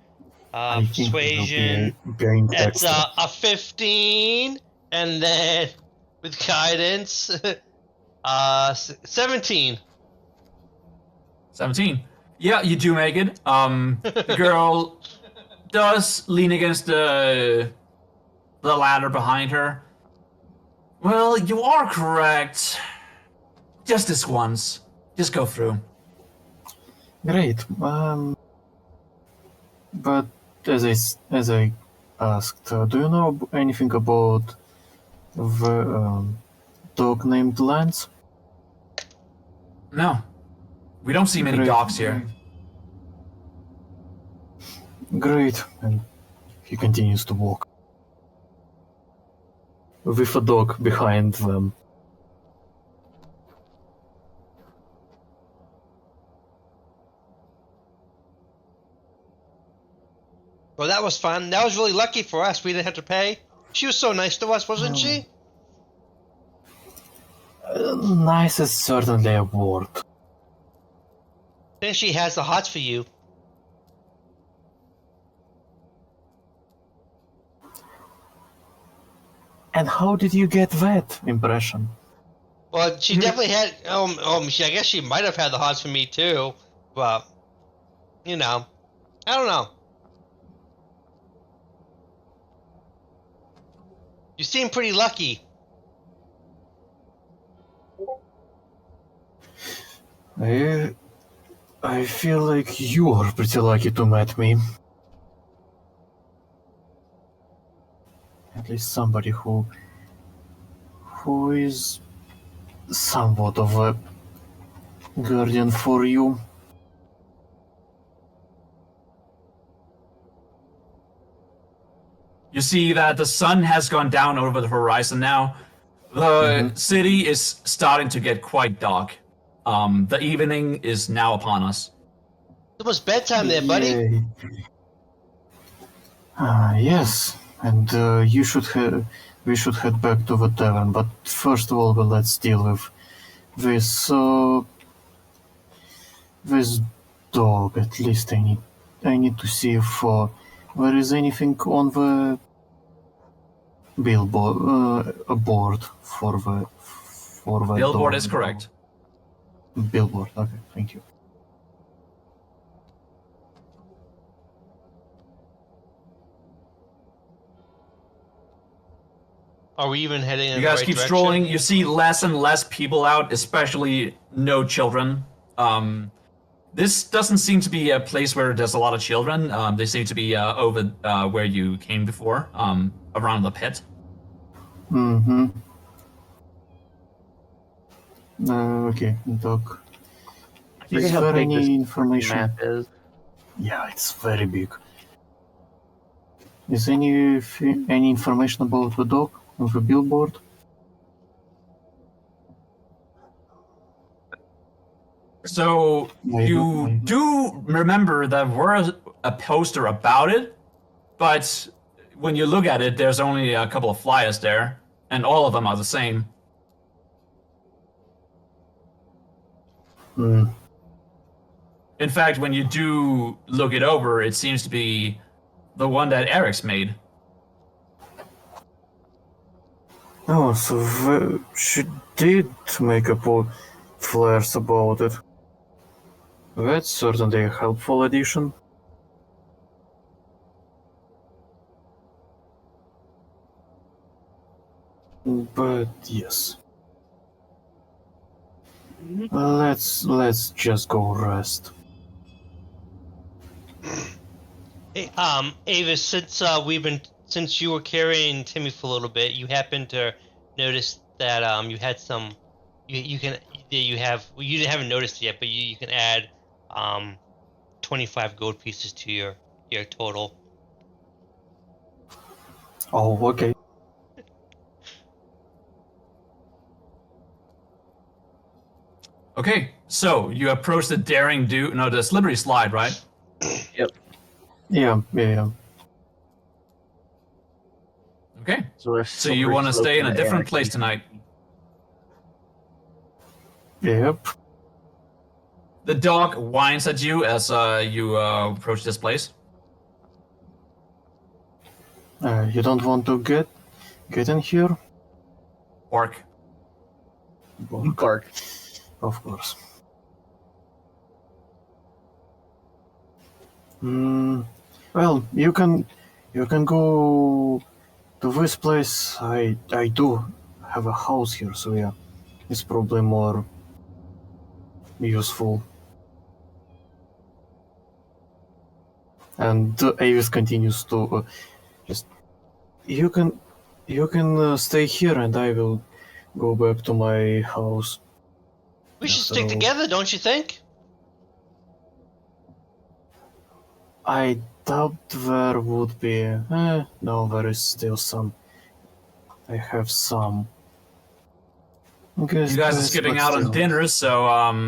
I think we will Persuasion. be paying It's extra. a 15, and then with guidance, 17. 17. Yeah, you do make it. The girl does lean against the ladder behind her. Well, you are correct. Just this once. Just go through. Great. But as I asked, do you know anything about the dog named Lance? No. We don't see many Great. dogs here. Great. And he continues to walk. With a dog behind them. Well, that was fun. That was really lucky for us. We didn't have to pay. She was so nice to us, wasn't she? Nice is certainly a word. Then she has the hots for you. And how did you get that impression? Well, she definitely had. I guess she might have had the hots for me too, but I don't know. You seem pretty lucky. I feel like you are pretty lucky to meet me. At least somebody who is somewhat of a guardian for you. You see that the sun has gone down over the horizon now. The city is starting to get quite dark. The evening is now upon us. It was bedtime there, buddy. Yay. Yes, and we should head back to the tavern. But first of all, let's deal with this dog. At least I need to see if there is anything on the billboard, a board for the Billboard dog. is correct. Billboard. Okay, thank you. Are we even heading in You the guys right keep direction? strolling. You see less and less people out, especially no children. This doesn't seem to be a place where there's a lot of children. They seem to be over where you came before, around the pit. Mm-hmm. Okay, dog. Do you Is know how there big this any information? map is? Yeah, it's very big. Is any information about the dog on the billboard? So you do remember there was a poster about it, but when you look at it, there's only a couple of flyers there, and all of them are the same. Hmm. In fact, when you do look it over, it seems to be the one that Eric's made. Oh, so she did make a flares about it. That's certainly a helpful addition. But yes. Let's just go rest. Hey, Avis, since you were carrying Timmy for a little bit, you happened to notice that you had some, you haven't noticed it yet, but you can add 25 gold pieces to your total. Oh, okay. Okay, so you approach the the slippery slide, right? Yeah. Okay. So, So you want to stay in a different place tonight? Yep. The dog whines at you as you approach this place. You don't want to get in here? Bark. Bark. Of course. Well, you can go to this place. I do have a house here, so yeah, it's probably more useful. And Avis continues to just. You can stay here, and I will go back to my house. We should After stick all. together, don't you think? I doubt there would be. No, there is still some. I have some. You guys are skipping out on dinner, so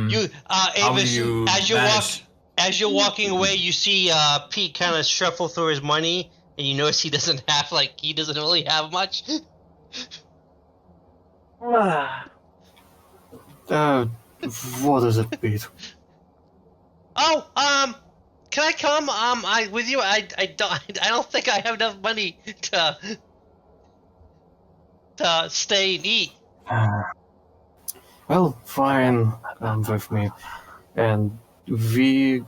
You, how will Avis, you manage? as you're walking away, you see Pete kind of shuffle through his money, and you notice he doesn't really have much. What is it, Pete? Oh, can I come? With you? I don't think I have enough money to stay and eat. Well, fine. Come with me, and we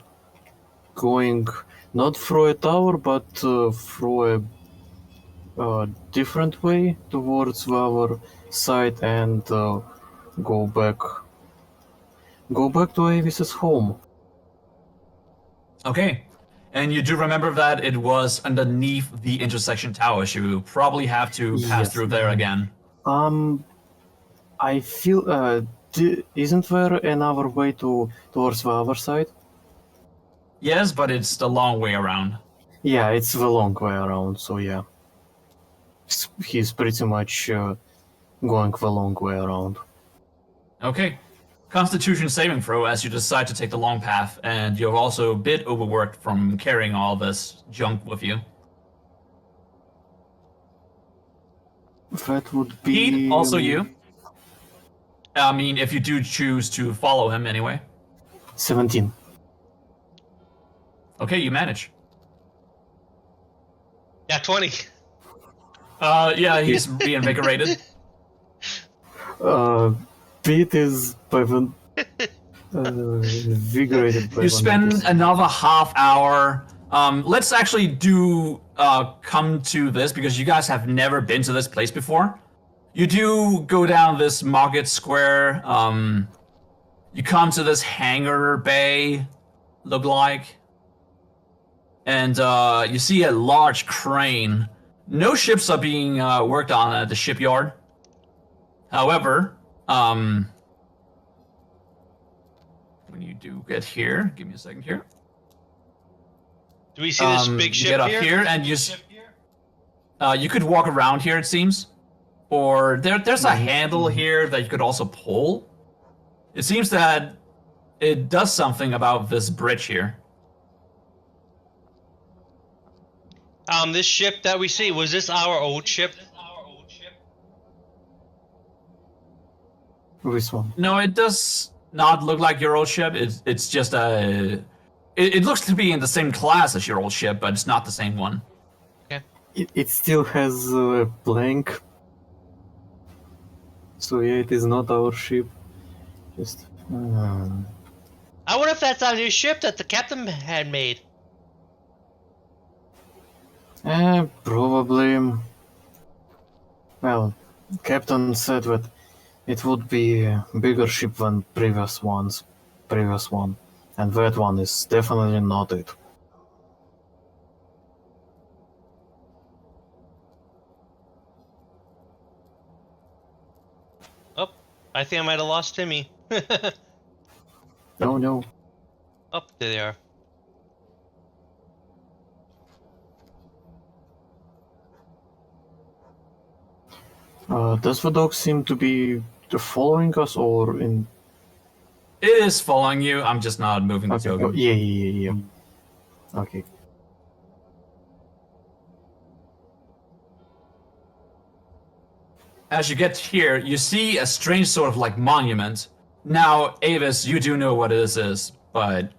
going not through a tower, but through a different way towards our side, and go back to Avis's home. Okay. And you do remember that it was underneath the intersection tower, so you probably have to pass Yes. through there again. I feel. Isn't there another way towards the other side? Yes, but it's the long way around. Yeah, it's the long way around. So yeah, he's pretty much going the long way around. Okay. Constitution saving throw as you decide to take the long path, and you're also a bit overworked from carrying all this junk with you. That would be. Pete, also you. I mean, if you do choose to follow him anyway. 17. Okay, you manage. Yeah, 20. Yeah, he's reinvigorated. Pete is invigorated by You spend another half hour. Let's actually do come to this because you guys have never been to this place before. You do go down this market square. You come to this hangar bay, look like, and you see a large crane. No ships are being worked on at the shipyard. However, when you do get here, give me a second here. Do we see this big You ship get up here? here and you could walk around here, it seems. Or there's a handle here that you could also pull. It seems that it does something about this bridge here. This ship that we see, was this our old ship? This one. No, it does not look like your old ship. It's just a... It looks to be in the same class as your old ship, but it's not the same one. It still has a plank. So yeah, it is not our ship. Just. I wonder if that's our new ship that the captain had made. Probably. Well, Captain said that it would be a bigger ship than previous one, and that one is definitely not it. Oh, I think I might have lost Timmy. Oh no. Oh, there they are. Does the dog seem to be following us or in? It is following you. I'm just not moving the Okay. token. Yeah. Okay. As you get here, you see a strange sort of like monument. Now, Avis, you do know what this is, but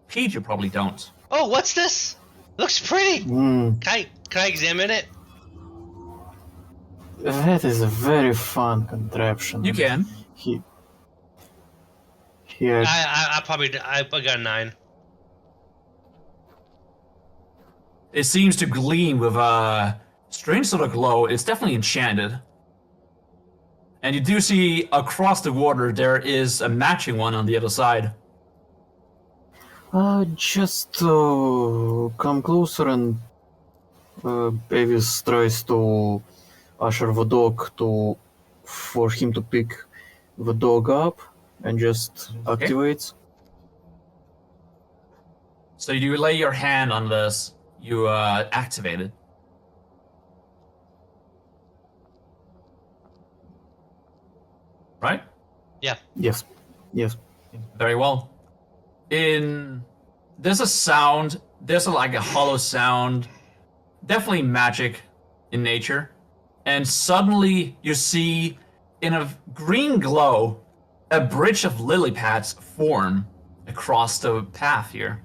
Pete, you probably don't. Oh, what's this? Looks pretty. Hmm. Can I examine it? That is a very fun contraption. You can. Here. I got a 9. It seems to gleam with a strange sort of glow. It's definitely enchanted. And you do see across the water there is a matching one on the other side. Just come closer and Avis tries to usher the dog for him to pick the dog up and just activates. So you lay your hand on this, you activate it. Right? Yeah. Yes. Very well. There's a sound, like a hollow sound, definitely magic in nature. And suddenly you see, in a green glow, a bridge of lily pads form across the path here.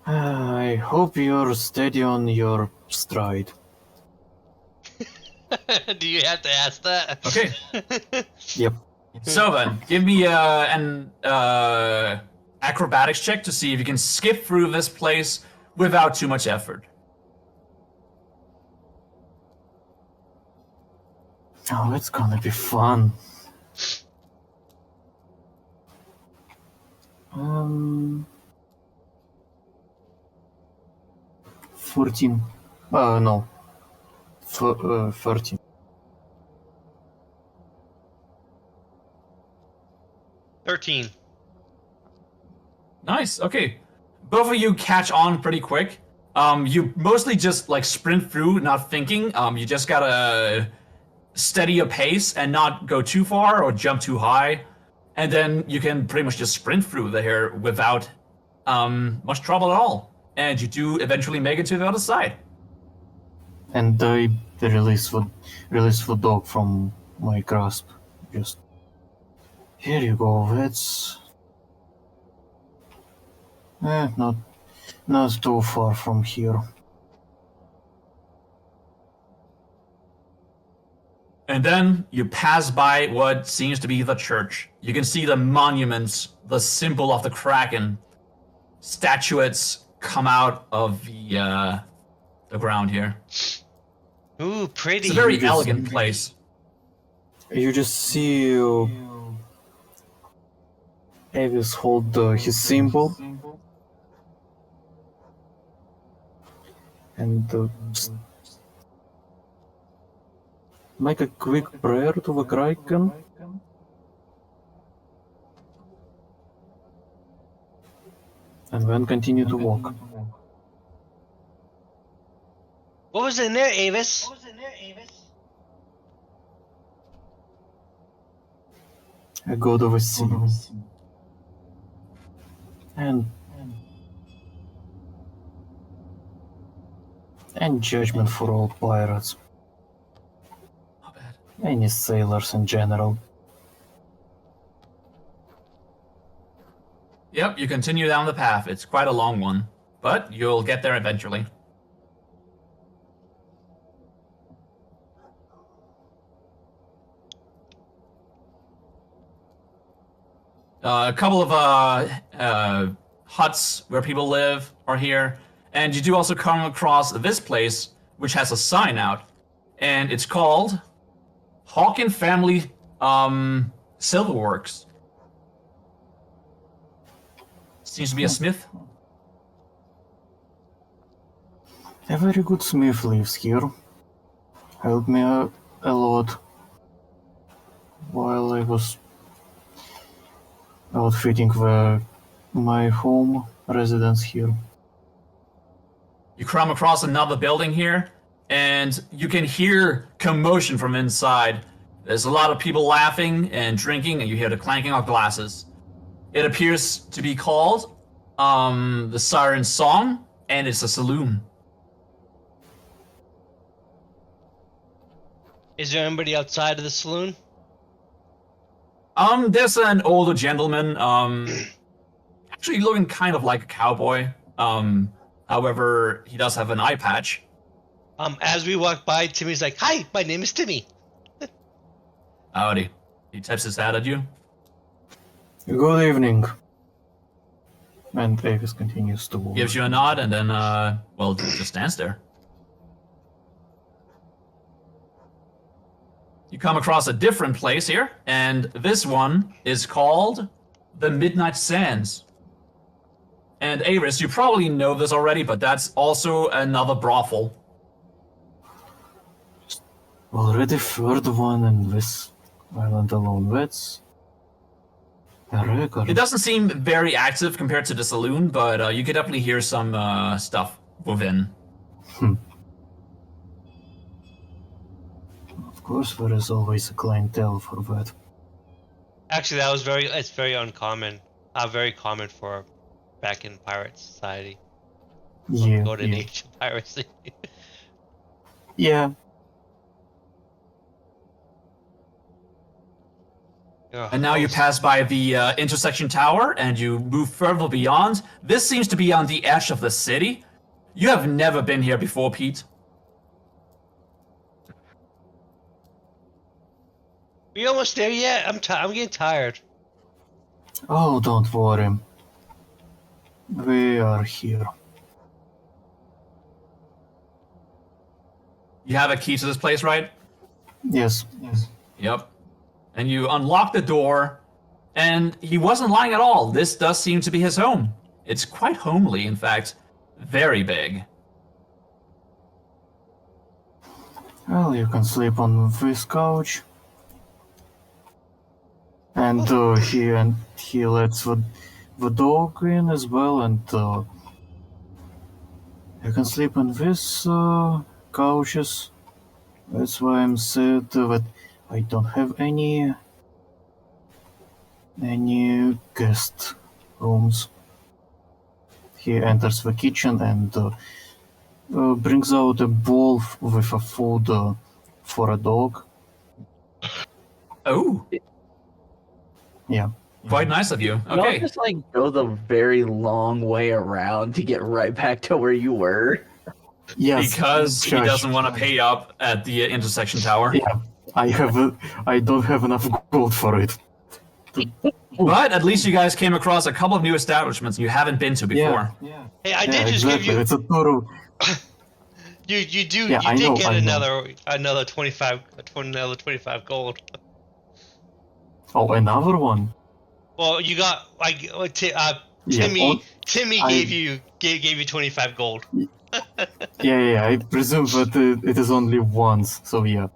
I hope you're steady on your stride. Do you have to ask that? Okay. Yep. So then, give me an acrobatics check to see if you can skip through this place without too much effort. Oh, it's gonna be fun. 14. No. 13. 13. Nice. Okay. Both of you catch on pretty quick. You mostly just like sprint through, not thinking. You just gotta steady your pace and not go too far or jump too high, and then you can pretty much just sprint through here without much trouble at all. And you do eventually make it to the other side. And I release the dog from my grasp. Just here you go. That's not too far from here. And then you pass by what seems to be the church. You can see the monuments, the symbol of the Kraken. Statuettes come out of the ground here. Ooh, pretty. It's a very elegant place. You just see Avis hold his symbol and make a quick prayer to the Kraken. And then continue to walk. What was in there, Avis? A god of a sea. And judgment for all pirates. Not bad. Any sailors in general. Yep, you continue down the path. It's quite a long one, but you'll get there eventually. A couple of huts where people live are here, and you do also come across this place, which has a sign out, and it's called Hawkin Family Silverworks. Seems to be a smith. A very good smith lives here. Helped me a lot while I was outfitting my home residence here. You come across another building here, and you can hear commotion from inside. There's a lot of people laughing and drinking, and you hear the clanking of glasses. It appears to be called the Siren Song, and it's a saloon. Is there anybody outside of the saloon? There's an older gentleman, actually looking kind of like a cowboy. However, he does have an eye patch. As we walk by, Timmy's like, "Hi, my name is Timmy." Howdy. He tips his hat at you. Good evening. And Avis continues to walk. Gives you a nod, and then, well, just stands there. You come across a different place here, and this one is called the Midnight Sands. And Avis, you probably know this already, but that's also another brothel. Already third one in this island alone. That's a record. It doesn't seem very active compared to the saloon, but you could definitely hear some stuff within. Of course, there is always a clientele for that. Actually, it's very uncommon. Very common for back in pirate society. Yeah, Golden yeah. Age piracy. Yeah. And now you pass by the intersection tower, and you move further beyond. This seems to be on the edge of the city. You have never been here before, Pete. We almost there yet? I'm getting tired. Oh, don't worry. We are here. You have a key to this place, right? Yes. Yep. And you unlock the door, and he wasn't lying at all. This does seem to be his home. It's quite homely, in fact. Very big. Well, you can sleep on this couch. And he lets the dog in as well, and you can sleep on these couches. That's why I'm sad that I don't have any guest rooms. He enters the kitchen and brings out a bowl with a food for a dog. Oh. Yeah. Quite nice of you. Don't Okay. just like go the very long way around to get right back to where you were. Yes. Because he Shush. doesn't want to pay up at the intersection tower. Yeah. I don't have enough gold for it. But at least you guys came across a couple of new establishments you haven't been to before. Yeah. Hey, I Yeah, did just exactly. give you. It's a total. You Yeah, I did know, get I know. another 25 gold. Oh, another one. Well, you got like Yeah, Timmy I- gave you 25 gold. Yeah. I presume that it is only once. So yeah.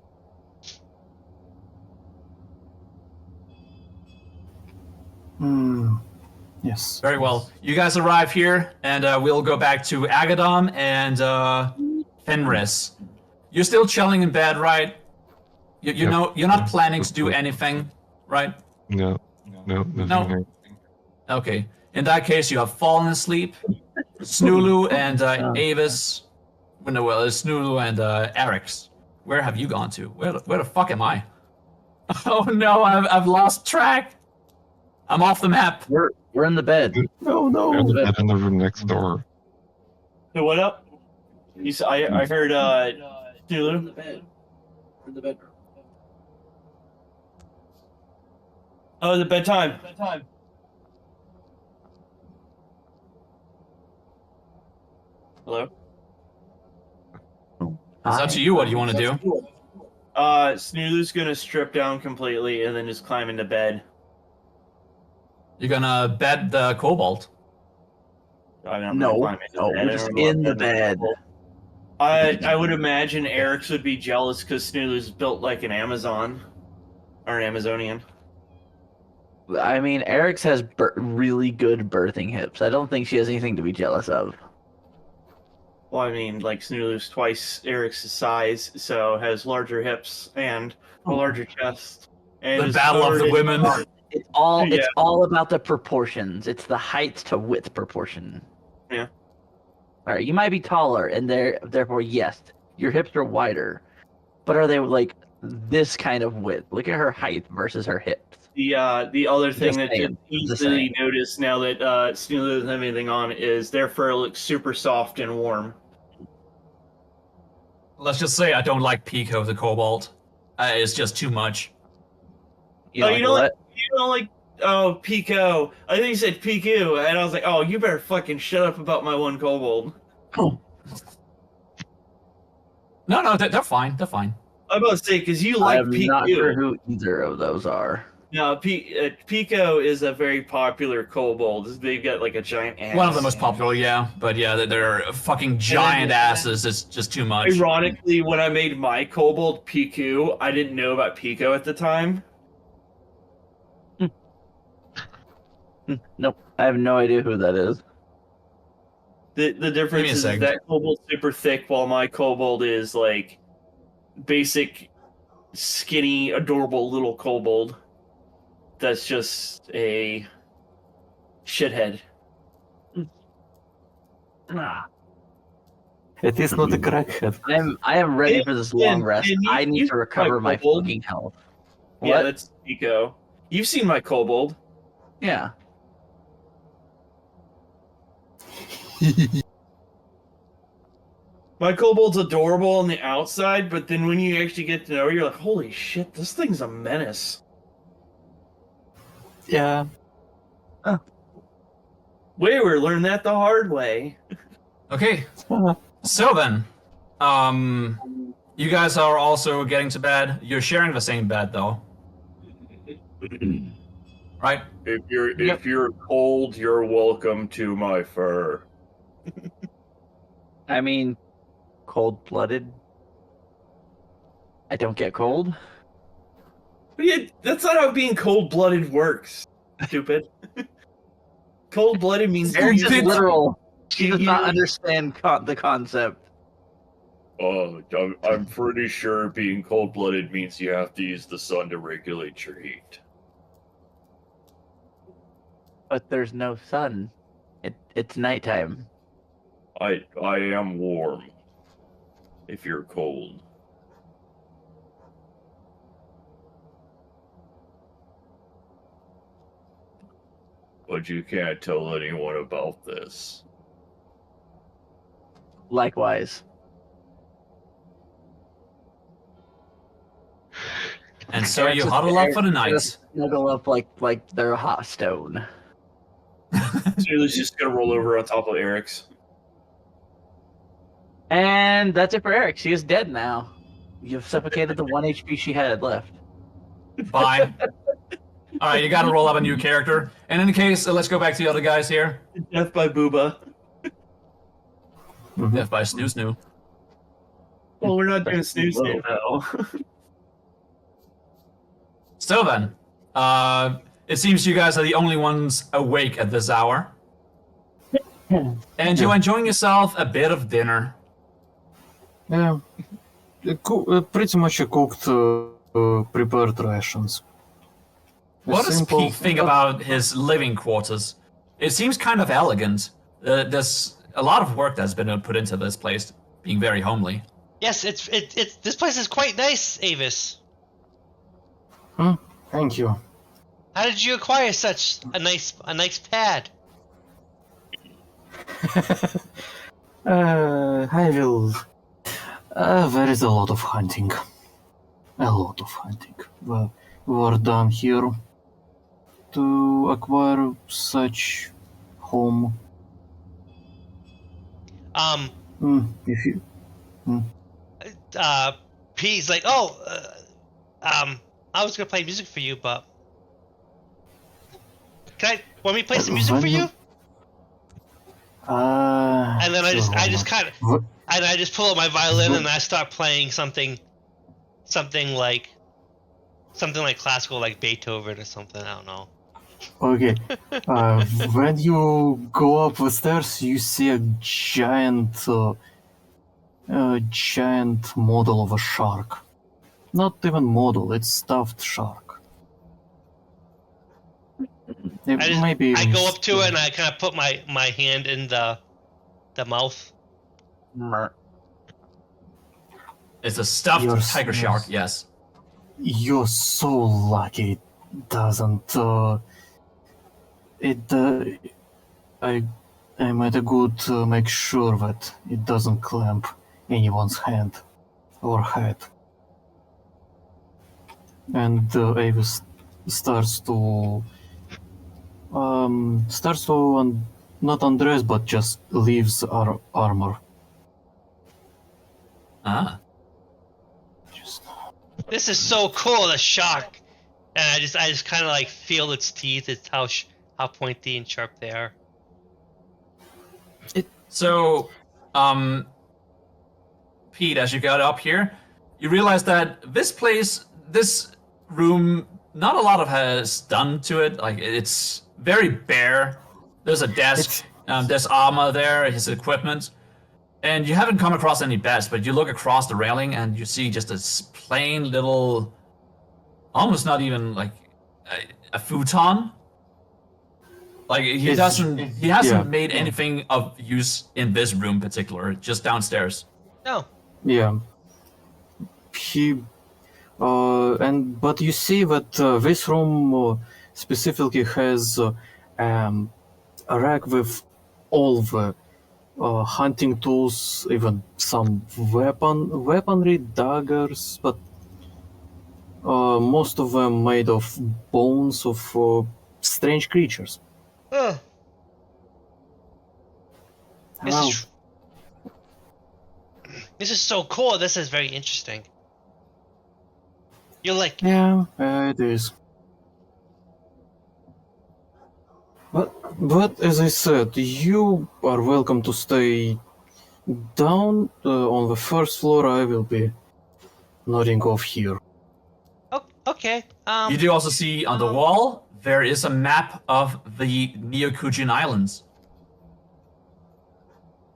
Yes. Very well. You guys arrive here, and we'll go back to Agadom and Fenris. You're still chilling in bed, right? You Yep. know, you're not planning to do anything, right? No, nothing No. there. Okay. In that case, you have fallen asleep. Snulu and Avis. Well, Snulu and Eric's. Where have you gone to? Where the fuck am I? Oh no, I've lost track. I'm off the map. We're in the bed. No. They're in the room next door. So what up? I heard Dulu. In the bedroom. Oh, the bedtime. Hello. It's up to you. What do you want to do? Snoodler's gonna strip down completely and then just climb into bed. You're gonna bed the Cobalt. I mean, I'm No, gonna climb into bed. we're I just don't know in the what bed. I would imagine Eric's would be jealous because Snoodler's built like an Amazon or an Amazonian. I mean, Eric's has really good birthing hips. I don't think she has anything to be jealous of. Well, I mean, like Snooze twice Eric's size, so has larger hips and a larger chest. And The is battle of covered the in- women. It's all Yeah. it's all about the proportions. It's the height to width proportion. Yeah. All right, you might be taller, and therefore yes, your hips are wider, but are they like this kind of width? Look at her height versus her hips. The other thing that saying, you just easily saying. notice now that Snooze doesn't have anything on is their fur looks super soft and warm. Let's just say I don't like Pico the Cobalt. It's just too much. You know, Oh, like you don't what? like you don't like Pico. I think you said Piku, and I was like, oh, you better fucking shut up about my one kobold. No, they're fine. They're fine. I'm about to say because you like I'm Piku. not sure who either of those are. No, Pico is a very popular kobold. They've got like a giant ass. One of the most popular, yeah. But yeah, they're fucking giant asses. It's just too much. Ironically, when I made my kobold Piku, I didn't know about Pico at the time. Nope, I have no idea who that is. The difference is second. that kobold's super thick, while my kobold is like basic, skinny, adorable little kobold. That's just a shithead. Ah, It is not a crackhead. I am ready for this long And- rest. and I need to recover my kobold. fucking health. Yeah, What? that's Pico. You've seen my kobold. Yeah. My kobold's adorable on the outside, but then when you actually get to know her, you're like, holy shit, this thing's a menace. Yeah. WaWor learned that the hard way. Okay. So then, you guys are also getting to bed. You're sharing the same bed, though, right? If you're cold, you're welcome to my fur. I mean, cold-blooded. I don't get cold. But yeah, that's not how being cold-blooded works. Stupid. Cold-blooded means Eric's just did- literal. She does not you- understand the concept. Oh, I'm pretty sure being cold-blooded means you have to use the sun to regulate your heat. But there's no sun. It's nighttime. I am warm. If you're cold. But you can't tell anyone about this. Likewise. And so Eric's you just- huddle up for the Eric's night. just Snuggle up like they're a hot stone. Sulu's just gonna roll over on top of Eric's. And that's it for Eric. She is dead now. You've suffocated the 1 HP she had left. Bye. All right, you got to roll up a new character. And in any case, let's go back to the other guys here. Death by Booba. Death by Snoo Snoo. Well, we're not doing snooze now, though. So then, it seems you guys are the only ones awake at this hour. And you're enjoying yourself a bit of dinner. Yeah. Pretty much a cooked, prepared rations. What does Simple- Pete think about his living quarters? It seems kind of elegant. There's a lot of work that's been put into this place, being very homely. Yes, it's this place is quite nice, Avis. Thank you. How did you acquire such a nice pad? I will. There is a lot of hunting. A lot of hunting. Were done here to acquire such home. If you. Pete's like, I was gonna play music for you, but want me to play some music for you? And then I just kind of, and I just pull out my violin and I start playing something like classical, like Beethoven or something. I don't know. Okay. When you go up the stairs, you see a giant a giant model of a shark. Not even model, it's stuffed shark. Maybe I even go up to it and I kind of put my hand in the mouth. It's a stuffed You're tiger shark, yes. You're so lucky it doesn't. I made a good make sure that it doesn't clamp anyone's hand or head. And Avis starts to not undress but just leaves our armor. Ah. This is so cool, the shark. And I just kind of like feel its teeth. It's how pointy and sharp they are. So, Pete, as you got up here, you realize that this room, not a lot of has done to it. Like, it's very bare. There's a desk, there's armor there, his equipment. And you haven't come across any beds, but you look across the railing and you see just a plain little, almost not even like a futon. Like he hasn't made anything of use in this room in particular, just downstairs. No. Yeah. But you see that this room specifically has a rack with all the hunting tools, even some weaponry, daggers, but most of them made of bones of strange creatures. This is so cool. This is very interesting. You're like... Yeah, it is. But as I said, you are welcome to stay down on the first floor. I will be nodding off here. Oh, okay. You do also see on the wall, there is a map of the Neokujian Islands.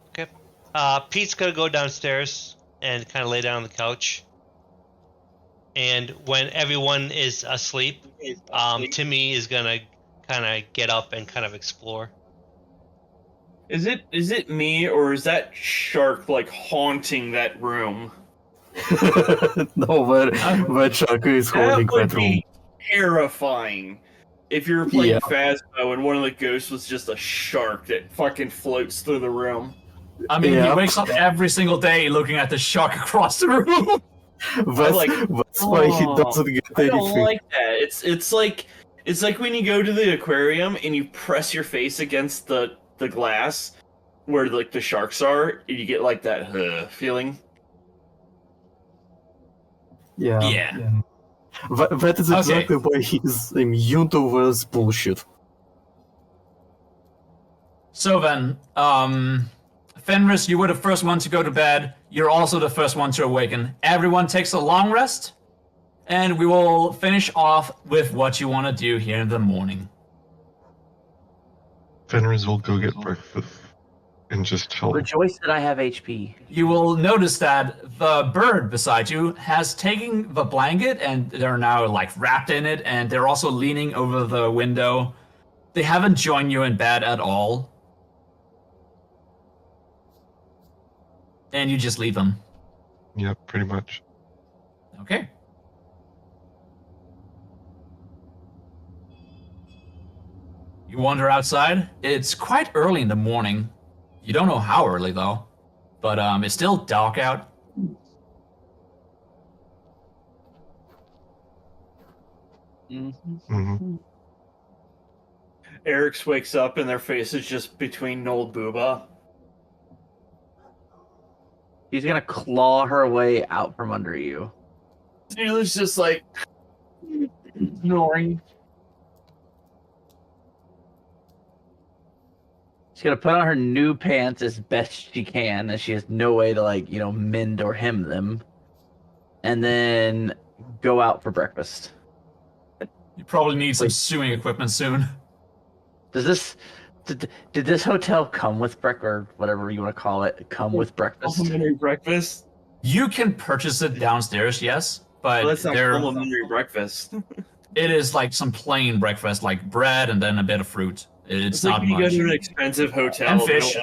Okay. Pete's gonna go downstairs and kind of lay down on the couch. And when everyone is asleep, Timmy is gonna kind of get up and kind of explore. Is it me, or is that shark like haunting that room? No, that shark is holding That would that room. be terrifying. If you were playing Phasmo and one of the ghosts was just a shark that fucking floats through the room. I mean, he wakes up every single day looking at the shark across the room. That's why he doesn't get anything. I don't like that. It's like when you go to the aquarium and you press your face against the glass where like the sharks are, and you get like that feeling. Yeah. That is exactly why he's immune to this bullshit. So then, Fenris, you were the first one to go to bed. You're also the first one to awaken. Everyone takes a long rest, and we will finish off with what you want to do here in the morning. Fenris will go get breakfast and just chill. Rejoice that I have HP. You will notice that the bird beside you has taken the blanket and they're now like wrapped in it, and they're also leaning over the window. They haven't joined you in bed at all. And you just leave them. Yep, pretty much. Okay. You wander outside. It's quite early in the morning. You don't know how early though, but it's still dark out. Mm-hmm. Eric's wakes up and their face is just between Noel Booba. She's gonna claw her way out from under you. Neela's just like snoring. She's gonna put on her new pants as best she can, as she has no way to mend or hem them, and then go out for breakfast. You probably need some sewing equipment soon. Does Did this hotel come with breakfast, or whatever you want to call it, come with breakfast? Complimentary breakfast? You can purchase it downstairs, yes, but Well, that's not complimentary breakfast. it is like some plain breakfast, like bread and then a bit of fruit. It's like not you go much. to an expensive hotel. And fish.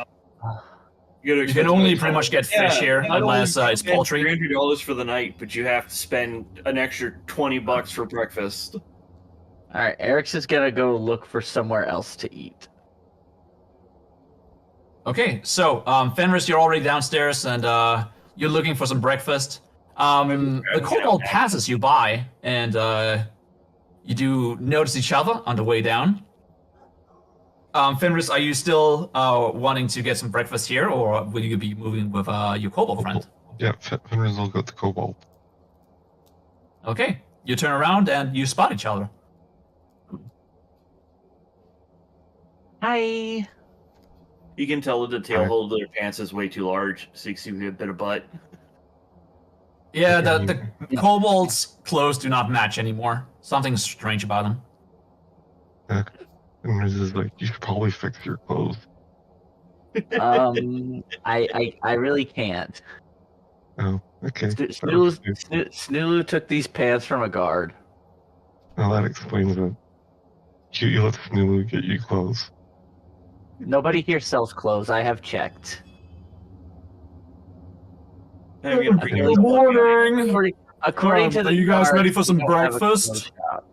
You can only pretty much get fish here, unless it's poultry. $300 for the night, but you have to spend an extra $20 for breakfast. All right, Eric's is gonna go look for somewhere else to eat. Okay, so Fenris, you're already downstairs and you're looking for some breakfast. The kobold passes you by, and you do notice each other on the way down. Fenris, are you still wanting to get some breakfast here, or will you be moving with your kobold friend? Yeah, Fenris will go to Kobold. Okay, you turn around and you spot each other. Hi. You can tell that the tail hold of their pants is way too large, so you can see a bit of butt. Yeah, the kobold's clothes do not match anymore. Something's strange about them. Fenris is like, you should probably fix your clothes. I really can't. Oh, okay. Snulu took these pants from a guard. Well, that explains it. You let Snulu get you clothes. Nobody here sells clothes. I have checked. Good morning. According to the are you guys guard, ready for some we don't have a breakfast? clothes shop.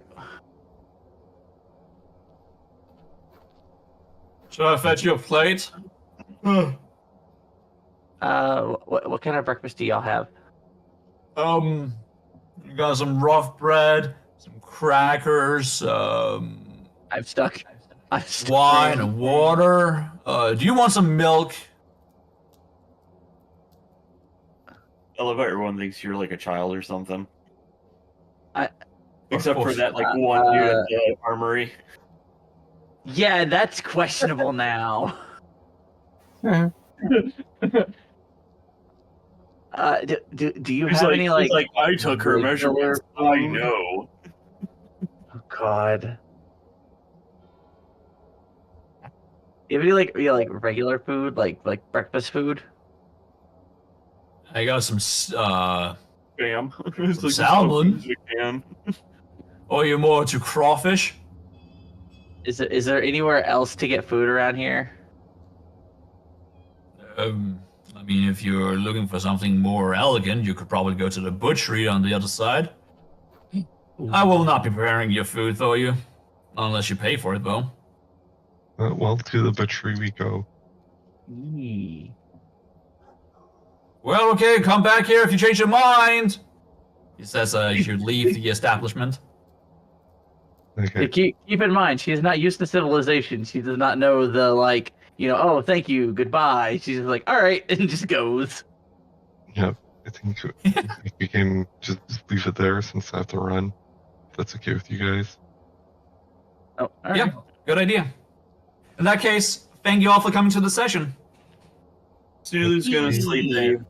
Should I fetch you a plate? What kind of breakfast do y'all have? You got some rough bread, some crackers, I'm stuck. wine and water. Do you want some milk? I love how everyone thinks you're like a child or something. I- Except Of for course. that like one dude at the armory. Yeah, that's questionable now. Do you He's have like, any like? he's like, I took her regular measurements. I food? know. Oh God. You have any like regular food, like breakfast food? I got some Bam. It's like, salmon. Bam. Or you more to crawfish? Is there anywhere else to get food around here? I mean, if you're looking for something more elegant, you could probably go to the butchery on the other side. I will not be preparing your food for you, unless you pay for it, though. Well, to the butchery we go. Eee. Well, okay, come back here if you change your mind. He says you should leave the establishment. Okay. Keep in mind, she is not used to civilization. She does not know the oh, thank you, goodbye. She's just like, all right, and just goes. Yep. I think we can just leave it there since I have to run. If that's okay with you guys. Oh, all right. Yeah, good idea. In that case, thank you all for coming to the session. Snoo's gonna sleep there.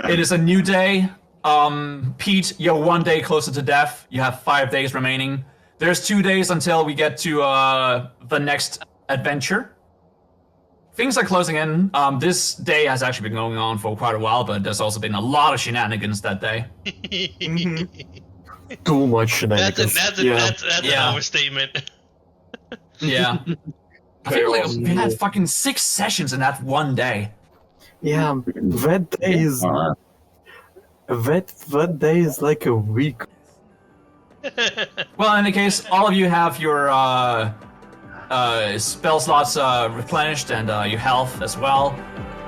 It is a new day. Pete, you're 1 day closer to death. You have 5 days remaining. There's 2 days until we get to the next adventure. Things are closing in. This day has actually been going on for quite a while, but there's also been a lot of shenanigans that day. Too much shenanigans. That's an overstatement. Yeah. I think we had fucking 6 sessions in that 1 day. Yeah, that day is that day is like a week. Well, in any case, all of you have your spell slots replenished and your health as well.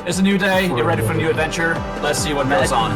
It's a new day. You're ready for a new adventure. Let's see what goes on.